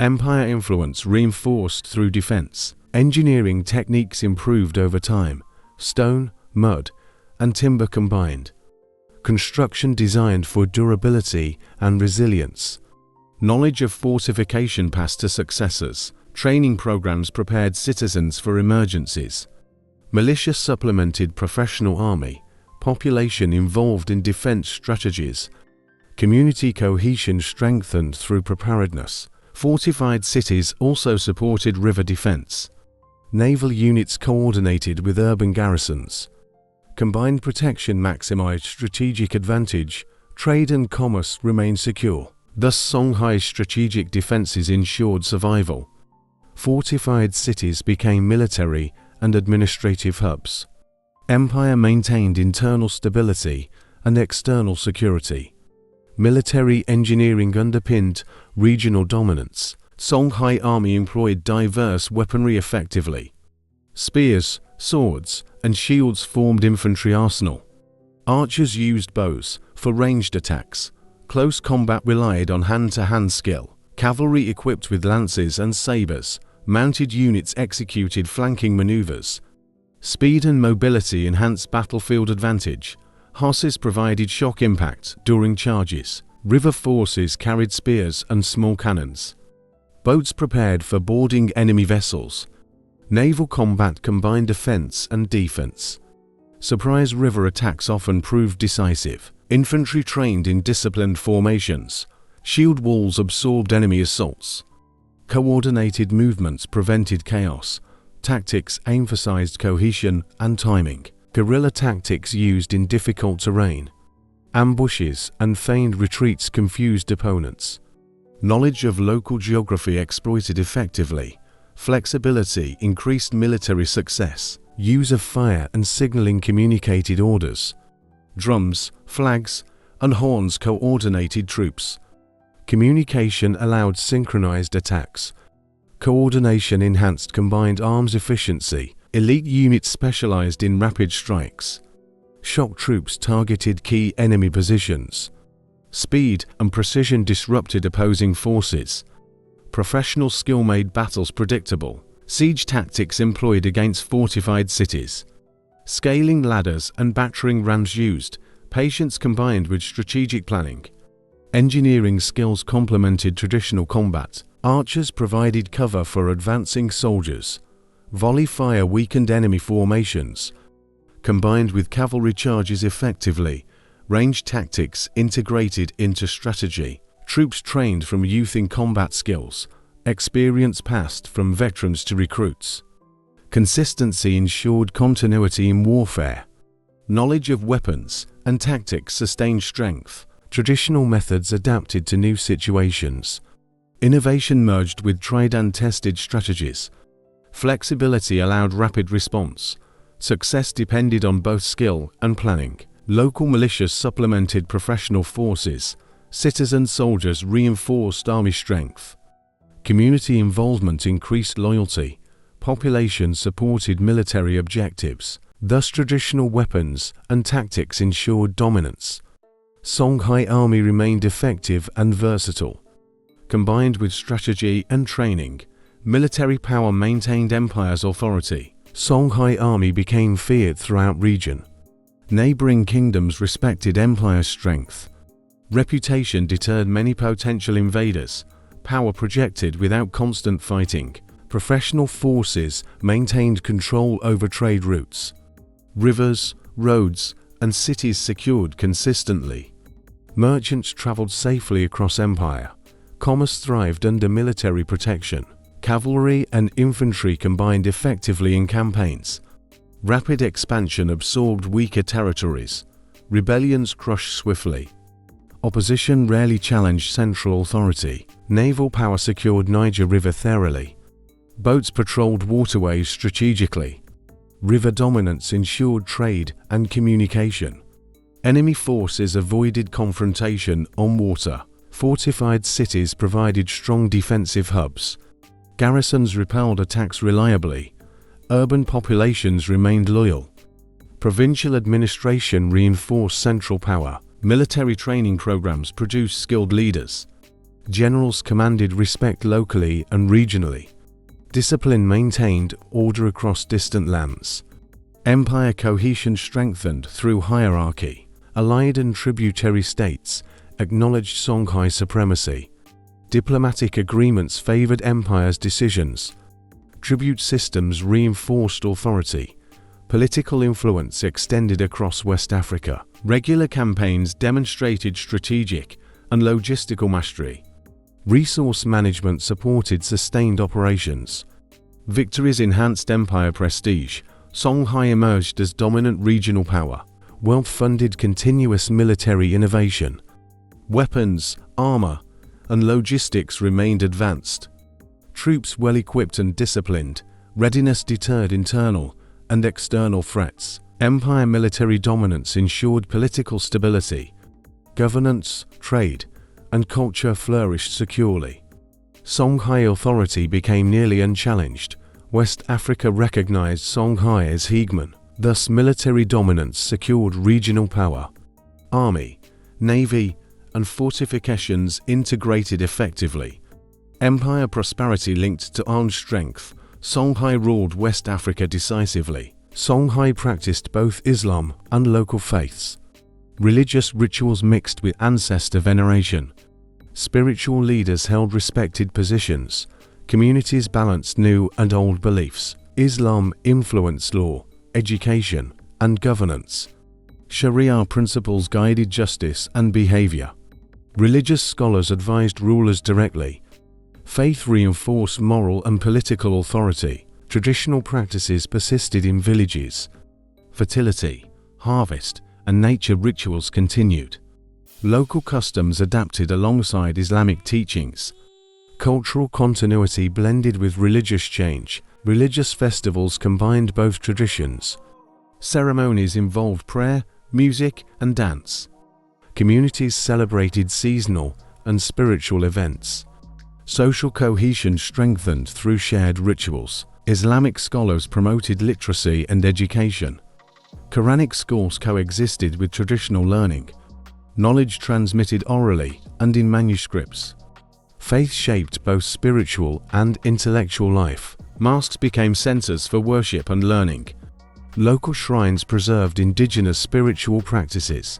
Empire influence reinforced through defense. Engineering techniques improved over time. Stone, mud, and timber combined. Construction designed for durability and resilience. Knowledge of fortification passed to successors. Training programs prepared citizens for emergencies. Militia supplemented professional army. Population involved in defense strategies. Community cohesion strengthened through preparedness. Fortified cities also supported river defense. Naval units coordinated with urban garrisons. Combined protection maximized strategic advantage. Trade and commerce remained secure. Thus, Songhai's strategic defenses ensured survival. Fortified cities became military and administrative hubs. Empire maintained internal stability and external security. Military engineering underpinned regional dominance. Songhai army employed diverse weaponry effectively. Spears, swords, and shields formed infantry arsenal. Archers used bows for ranged attacks. Close combat relied on hand-to-hand skill. Cavalry equipped with lances and sabers. Mounted units executed flanking maneuvers. Speed and mobility enhanced battlefield advantage. Horses provided shock impact during charges. River forces carried spears and small cannons. Boats prepared for boarding enemy vessels. Naval combat combined offense and defense. Surprise river attacks often proved decisive. Infantry trained in disciplined formations. Shield walls absorbed enemy assaults. Coordinated movements prevented chaos. Tactics emphasized cohesion and timing. Guerrilla tactics used in difficult terrain. Ambushes and feigned retreats confused opponents. Knowledge of local geography exploited effectively. Flexibility increased military success. Use of fire and signaling communicated orders. Drums, flags, and horns coordinated troops. Communication allowed synchronized attacks. Coordination enhanced combined arms efficiency. Elite units specialized in rapid strikes. Shock troops targeted key enemy positions. Speed and precision disrupted opposing forces. Professional skill made battles predictable. Siege tactics employed against fortified cities. Scaling ladders and battering rams used. Patience combined with strategic planning. Engineering skills complemented traditional combat. Archers provided cover for advancing soldiers. Volley fire weakened enemy formations. Combined with cavalry charges effectively. Ranged tactics integrated into strategy. Troops trained from youth in combat skills. Experience passed from veterans to recruits. Consistency ensured continuity in warfare. Knowledge of weapons and tactics sustained strength. Traditional methods adapted to new situations. Innovation merged with tried and tested strategies. Flexibility allowed rapid response. Success depended on both skill and planning. Local militias supplemented professional forces. Citizen soldiers reinforced army strength. Community involvement increased loyalty. Population supported military objectives. Thus, traditional weapons and tactics ensured dominance. Songhai army remained effective and versatile. Combined with strategy and training, military power maintained empire's authority. Songhai army became feared throughout region. Neighboring kingdoms respected empire's strength. Reputation deterred many potential invaders. Power projected without constant fighting. Professional forces maintained control over trade routes. Rivers, roads, and cities secured consistently. Merchants traveled safely across empire. Commerce thrived under military protection. Cavalry and infantry combined effectively in campaigns. Rapid expansion absorbed weaker territories. Rebellions crushed swiftly. Opposition rarely challenged central authority. Naval power secured Niger River thoroughly. Boats patrolled waterways strategically. River dominance ensured trade and communication. Enemy forces avoided confrontation on water. Fortified cities provided strong defensive hubs. Garrisons repelled attacks reliably. Urban populations remained loyal. Provincial administration reinforced central power. Military training programs produced skilled leaders. Generals commanded respect locally and regionally. Discipline maintained order across distant lands. Empire cohesion strengthened through hierarchy. Allied and tributary states acknowledged Songhai supremacy. Diplomatic agreements favored empire's decisions. Tribute systems reinforced authority. Political influence extended across West Africa. Regular campaigns demonstrated strategic and logistical mastery. Resource management supported sustained operations. Victories enhanced empire prestige. Songhai emerged as dominant regional power. Wealth funded continuous military innovation. Weapons, armor, and logistics remained advanced. Troops well equipped and disciplined. Readiness deterred internal and external threats. Empire military dominance ensured political stability. Governance, trade, and culture flourished securely. Songhai authority became nearly unchallenged. West Africa recognized Songhai as hegemon. Thus military dominance secured regional power. Army, navy, and fortifications integrated effectively. Empire prosperity linked to armed strength. Songhai ruled West Africa decisively. Songhai practiced both Islam and local faiths. Religious rituals mixed with ancestor veneration. Spiritual leaders held respected positions. Communities balanced new and old beliefs. Islam influenced law, education, and governance. Sharia principles guided justice and behavior. Religious scholars advised rulers directly. Faith reinforced moral and political authority. Traditional practices persisted in villages. Fertility, harvest, and nature rituals continued. Local customs adapted alongside Islamic teachings. Cultural continuity blended with religious change. Religious festivals combined both traditions. Ceremonies involved prayer, music, and dance. Communities celebrated seasonal and spiritual events. Social cohesion strengthened through shared rituals. Islamic scholars promoted literacy and education. Quranic schools coexisted with traditional learning. Knowledge transmitted orally and in manuscripts. Faith shaped both spiritual and intellectual life. Mosques became centers for worship and learning. Local shrines preserved indigenous spiritual practices.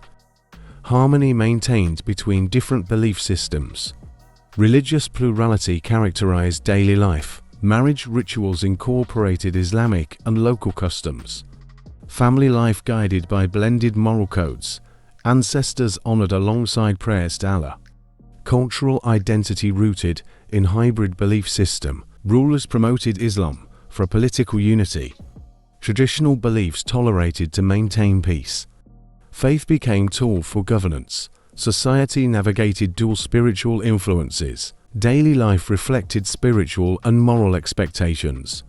Harmony maintained between different belief systems. Religious plurality characterized daily life. Marriage rituals incorporated Islamic and local customs. Family life guided by blended moral codes. Ancestors honored alongside prayers to Allah. Cultural identity rooted in hybrid belief system. Rulers promoted Islam for political unity. Traditional beliefs tolerated to maintain peace. Faith became tool for governance. Society navigated dual spiritual influences. Daily life reflected spiritual and moral expectations.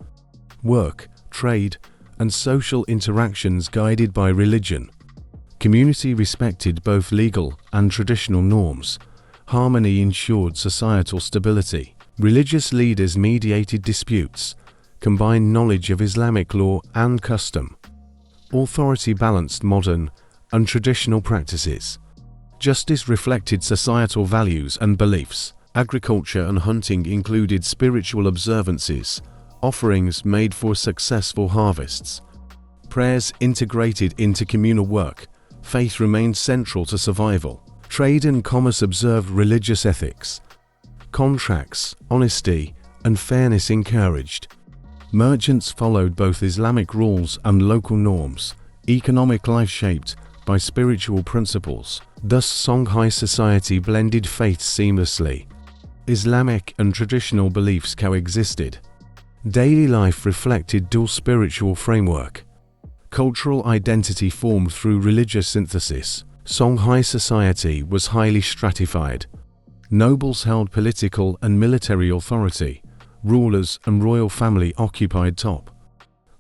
Work, trade, and social interactions guided by religion. Community respected both legal and traditional norms. Harmony ensured societal stability. Religious leaders mediated disputes, combined knowledge of Islamic law and custom. Authority balanced modern and traditional practices. Justice reflected societal values and beliefs. Agriculture and hunting included spiritual observances, offerings made for successful harvests. Prayers integrated into communal work. Faith remained central to survival. Trade and commerce observed religious ethics. Contracts, honesty, and fairness encouraged. Merchants followed both Islamic rules and local norms. Economic life shaped by spiritual principles. Thus Songhai society blended faiths seamlessly. Islamic and traditional beliefs coexisted. Daily life reflected dual spiritual framework. Cultural identity formed through religious synthesis. Songhai society was highly stratified. Nobles held political and military authority. Rulers and royal family occupied top.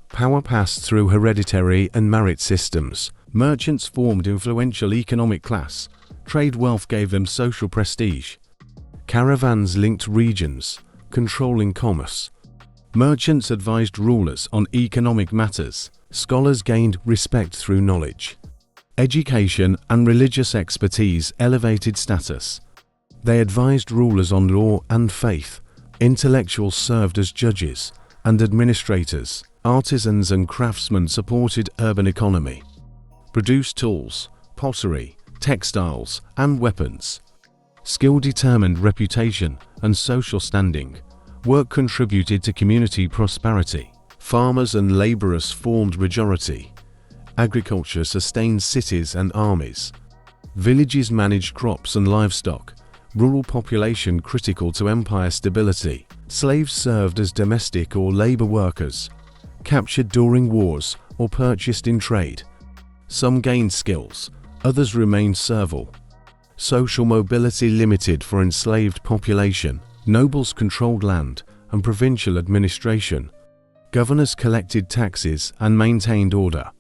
Power passed through hereditary and merit systems. Merchants formed influential economic class. Trade wealth gave them social prestige. Caravans linked regions, controlling commerce. Merchants advised rulers on economic matters. Scholars gained respect through knowledge. Education and religious expertise elevated status. They advised rulers on law and faith. Intellectuals served as judges and administrators. Artisans and craftsmen supported urban economy, produced tools, pottery, textiles, and weapons. Skill determined reputation and social standing. Work contributed to community prosperity. Farmers and laborers formed majority. Agriculture sustained cities and armies. Villages managed crops and livestock. Rural population critical to empire stability. Slaves served as domestic or labor workers, captured during wars or purchased in trade. Some gained skills, others remained servile. Social mobility limited for enslaved population. Nobles controlled land and provincial administration. Governors collected taxes and maintained order.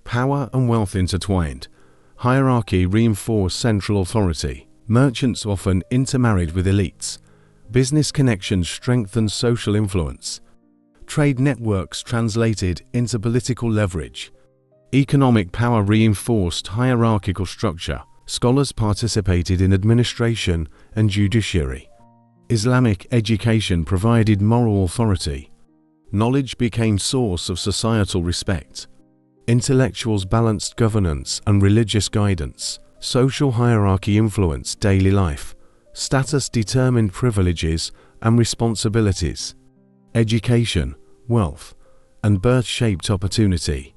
Power and wealth intertwined. Hierarchy reinforced central authority. Merchants often intermarried with elites. Business connections strengthened social influence. Trade networks translated into political leverage. Economic power reinforced hierarchical structure. Scholars participated in administration and judiciary. Islamic education provided moral authority. Knowledge became source of societal respect. Intellectuals balanced governance and religious guidance. Social hierarchy influenced daily life. Status determined privileges and responsibilities. Education, wealth, and birth shaped opportunity.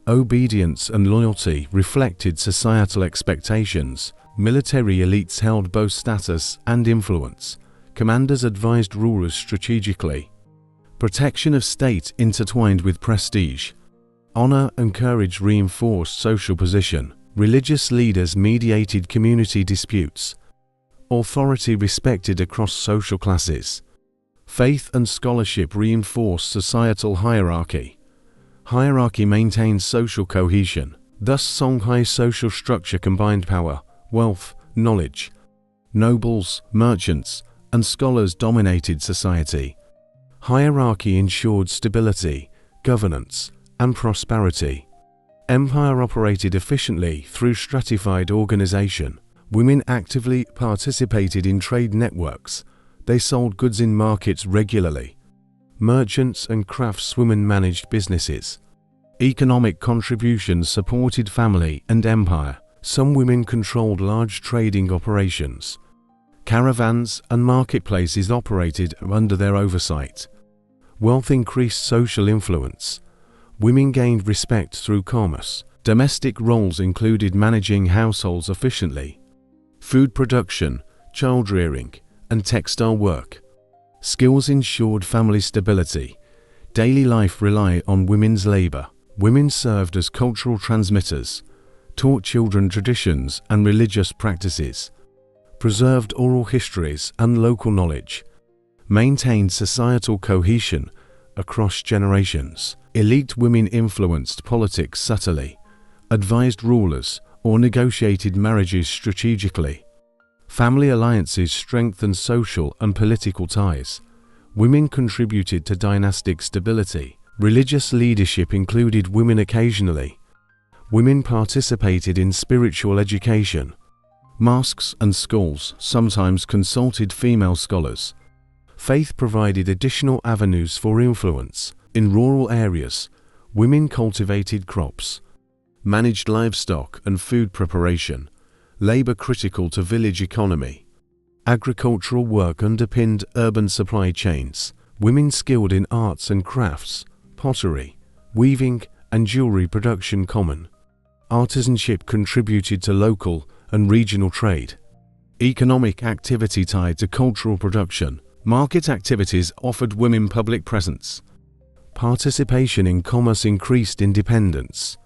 Obedience and loyalty reflected societal expectations. Military elites held both status and influence. Commanders advised rulers strategically. Protection of state intertwined with prestige. Honor and courage reinforced social position. Religious leaders mediated community disputes. Authority respected across social classes. Faith and scholarship reinforced societal hierarchy. Hierarchy maintained social cohesion. Thus, Songhai social structure combined power, wealth, knowledge. Nobles, merchants, and scholars dominated society. Hierarchy ensured stability, governance, and prosperity. Empire operated efficiently through stratified organization. Women actively participated in trade networks. They sold goods in markets regularly. Merchants and craftswomen managed businesses. Economic contributions supported family and empire. Some women controlled large trading operations. Caravans and marketplaces operated under their oversight. Wealth increased social influence. Women gained respect through commerce. Domestic roles included managing households efficiently. Food production, child rearing, and textile work. Skills ensured family stability. Daily life relied on women's labor. Women served as cultural transmitters, taught children traditions and religious practices, preserved oral histories and local knowledge, maintained societal cohesion across generations. Elite women influenced politics subtly, advised rulers, or negotiated marriages strategically. Family alliances strengthened social and political ties. Women contributed to dynastic stability. Religious leadership included women occasionally. Women participated in spiritual education. Mosques and schools sometimes consulted female scholars. Faith provided additional avenues for influence. In rural areas, women cultivated crops, managed livestock and food preparation, labor critical to village economy. Agricultural work underpinned urban supply chains. Women skilled in arts and crafts, pottery, weaving, and jewelry production common. Artisanship contributed to local and regional trade. Economic activity tied to cultural production. Market activities offered women public presence. Participation in commerce increased independence.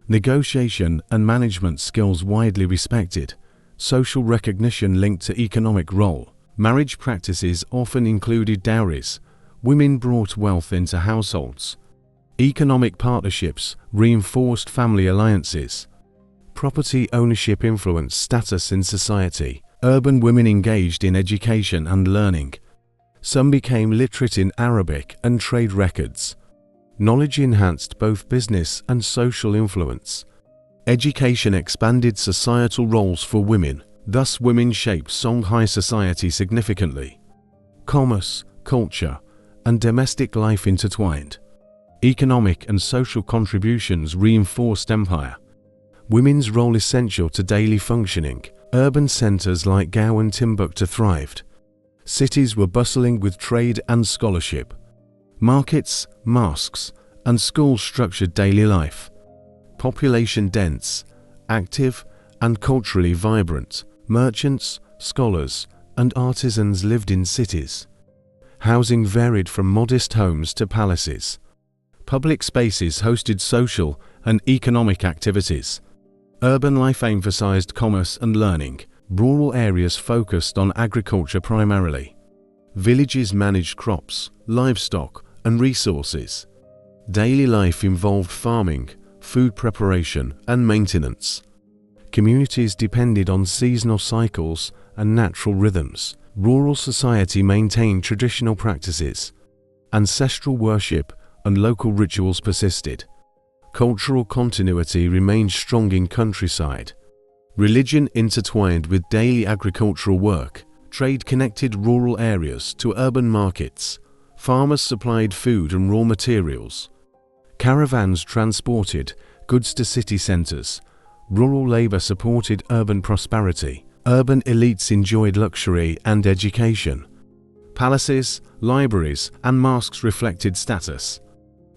Negotiation and management skills widely respected. Social recognition linked to economic role. Marriage practices often included dowries. Women brought wealth into households. Economic partnerships reinforced family alliances. Property ownership influenced status in society. Urban women engaged in education and learning. Some became literate in Arabic and trade records. Knowledge enhanced both business and social influence. Education expanded societal roles for women. Thus, women shaped Songhai society significantly. Commerce, culture, and domestic life intertwined. Economic and social contributions reinforced empire. Women's role essential to daily functioning. Urban centers like Gao and Timbuktu thrived. Cities were bustling with trade and scholarship. Markets, mosques, and schools structured daily life. Population dense, active, and culturally vibrant. Merchants, scholars, and artisans lived in cities. Housing varied from modest homes to palaces. Public spaces hosted social and economic activities. Urban life emphasized commerce and learning. Rural areas focused on agriculture primarily. Villages managed crops, livestock, and resources. Daily life involved farming, food preparation, and maintenance. Communities depended on seasonal cycles and natural rhythms. Rural society maintained traditional practices. Ancestral worship and local rituals persisted. Cultural continuity remained strong in countryside. Religion intertwined with daily agricultural work. Trade connected rural areas to urban markets. Farmers supplied food and raw materials. Caravans transported goods to city centers. Rural labor supported urban prosperity. Urban elites enjoyed luxury and education. Palaces, libraries, and mosques reflected status.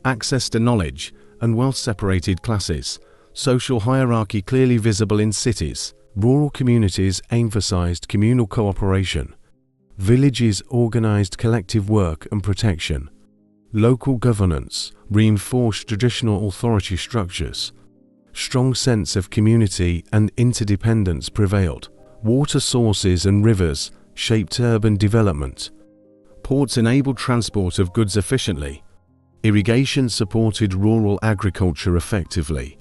Access to knowledge and wealth separated classes. Social hierarchy clearly visible in cities. Rural communities emphasized communal cooperation. Villages organized collective work and protection. Local governance reinforced traditional authority structures. Strong sense of community and interdependence prevailed. Water sources and rivers shaped urban development. Ports enabled transport of goods efficiently. Irrigation supported rural agriculture effectively.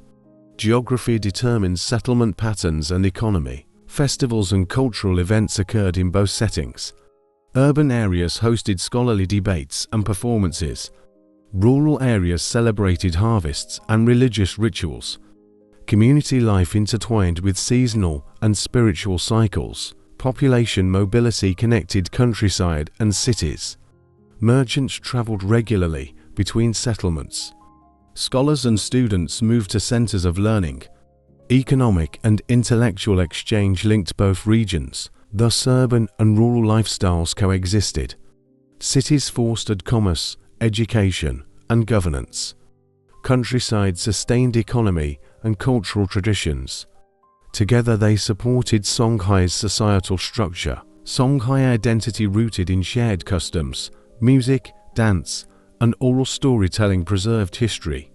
Geography determined settlement patterns and economy. Festivals and cultural events occurred in both settings. Urban areas hosted scholarly debates and performances. Rural areas celebrated harvests and religious rituals. Community life intertwined with seasonal and spiritual cycles. Population mobility connected countryside and cities. Merchants traveled regularly between settlements. Scholars and students moved to centers of learning. Economic and intellectual exchange linked both regions. Thus urban and rural lifestyles coexisted. Cities fostered commerce, education, and governance. Countryside sustained economy and cultural traditions. Together they supported Songhai's societal structure. Songhai identity rooted in shared customs, music, dance, and oral storytelling preserved history.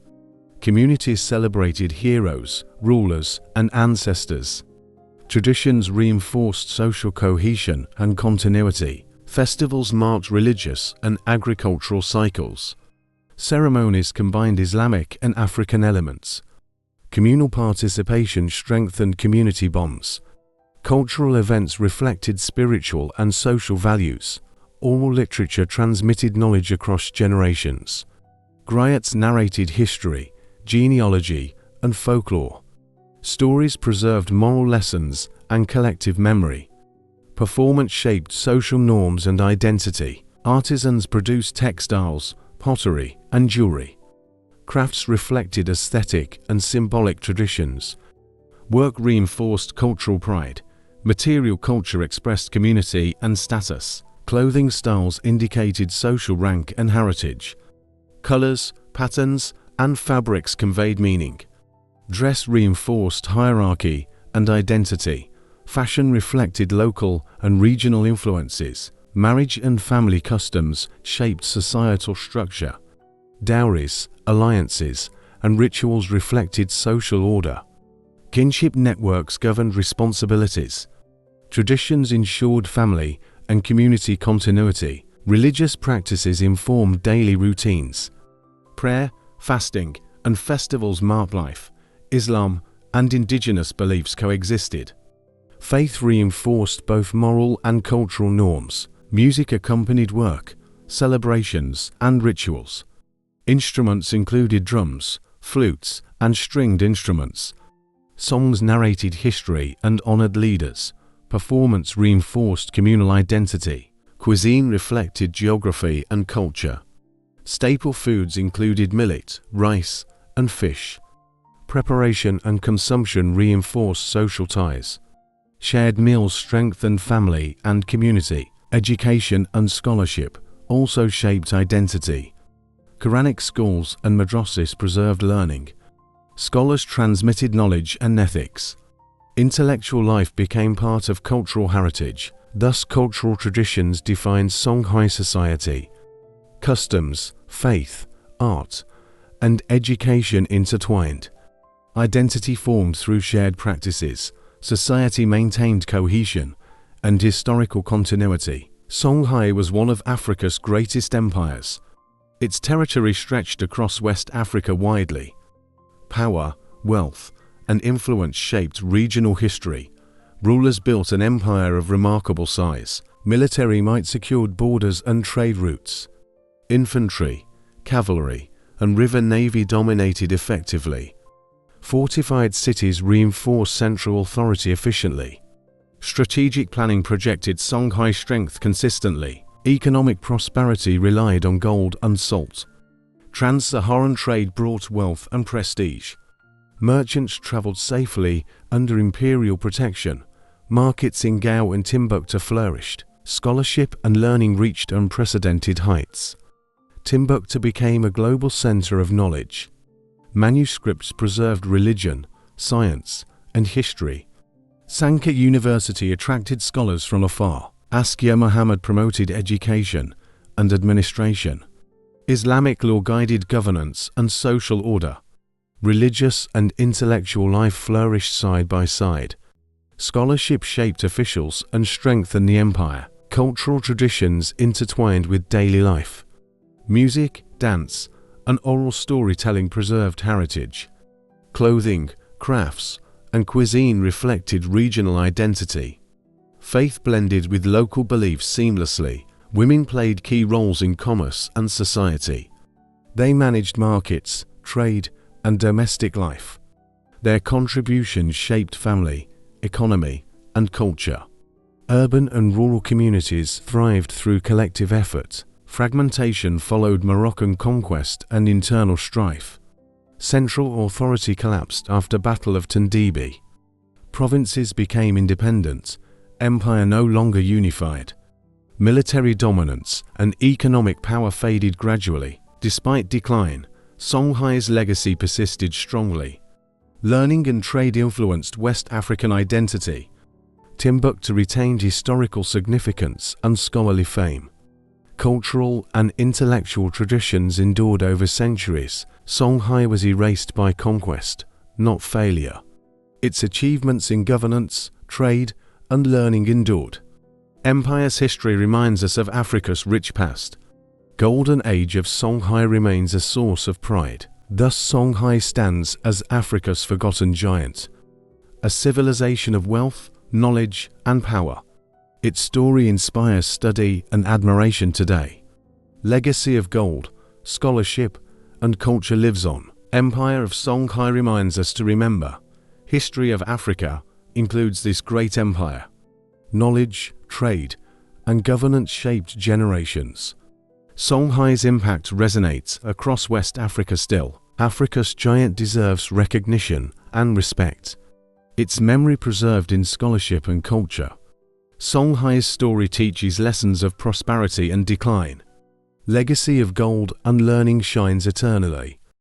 Communities celebrated heroes, rulers, and ancestors. Traditions reinforced social cohesion and continuity. Festivals marked religious and agricultural cycles. Ceremonies combined Islamic and African elements. Communal participation strengthened community bonds. Cultural events reflected spiritual and social values. Oral literature transmitted knowledge across generations. Griots narrated history, genealogy, and folklore. Stories preserved moral lessons and collective memory. Performance shaped social norms and identity. Artisans produced textiles, pottery, and jewelry. Crafts reflected aesthetic and symbolic traditions. Work reinforced cultural pride. Material culture expressed community and status. Clothing styles indicated social rank and heritage. Colors, patterns, and fabrics conveyed meaning. Dress reinforced hierarchy and identity. Fashion reflected local and regional influences. Marriage and family customs shaped societal structure. Dowries, alliances, and rituals reflected social order. Kinship networks governed responsibilities. Traditions ensured family and community continuity. Religious practices informed daily routines. Prayer, fasting, and festivals marked life. Islam and indigenous beliefs coexisted. Faith reinforced both moral and cultural norms. Music accompanied work, celebrations, and rituals. Instruments included drums, flutes, and stringed instruments. Songs narrated history and honored leaders. Performance reinforced communal identity. Cuisine reflected geography and culture. Staple foods included millet, rice, and fish. Preparation and consumption reinforced social ties. Shared meals strengthened family and community. Education and scholarship also shaped identity. Quranic schools and madrasas preserved learning. Scholars transmitted knowledge and ethics. Intellectual life became part of cultural heritage. Thus, cultural traditions defined Songhai society. Customs, faith, art, and education intertwined. Identity formed through shared practices. Society maintained cohesion and historical continuity. Songhai was one of Africa's greatest empires. Its territory stretched across West Africa widely. Power, wealth, and influence shaped regional history. Rulers built an empire of remarkable size. Military might secured borders and trade routes. Infantry, cavalry, and river navy dominated effectively. Fortified cities reinforced central authority efficiently. Strategic planning projected Songhai strength consistently. Economic prosperity relied on gold and salt. Trans-Saharan trade brought wealth and prestige. Merchants traveled safely under imperial protection. Markets in Gao and Timbuktu flourished. Scholarship and learning reached unprecedented heights. Timbuktu became a global center of knowledge. Manuscripts preserved religion, science, and history. Sankha University attracted scholars from afar. Askia Muhammad promoted education and administration. Islamic law guided governance and social order. Religious and intellectual life flourished side by side. Scholarship shaped officials and strengthened the empire. Cultural traditions intertwined with daily life. Music, dance, and oral storytelling preserved heritage. Clothing, crafts, and cuisine reflected regional identity. Faith blended with local beliefs seamlessly. Women played key roles in commerce and society. They managed markets, trade, and domestic life. Their contributions shaped family, economy, and culture. Urban and rural communities thrived through collective effort. Fragmentation followed Moroccan conquest and internal strife. Central authority collapsed after Battle of Tindibi. Provinces became independent, empire no longer unified. Military dominance and economic power faded gradually. Despite decline, Songhai's legacy persisted strongly. Learning and trade influenced West African identity. Timbuktu retained historical significance and scholarly fame. Cultural and intellectual traditions endured over centuries. Songhai was erased by conquest, not failure. Its achievements in governance, trade, and learning endured. Empire's history reminds us of Africa's rich past. Golden age of Songhai remains a source of pride. Thus Songhai stands as Africa's forgotten giant. A civilization of wealth, knowledge, and power. Its story inspires study and admiration today. Legacy of gold, scholarship, and culture lives on. Empire of Songhai reminds us to remember. History of Africa includes this great empire. Knowledge, trade, and governance shaped generations. Songhai's impact resonates across West Africa still. Africa's giant deserves recognition and respect. Its memory preserved in scholarship and culture. Songhai's story teaches lessons of prosperity and decline. Legacy of gold and learning shines eternally.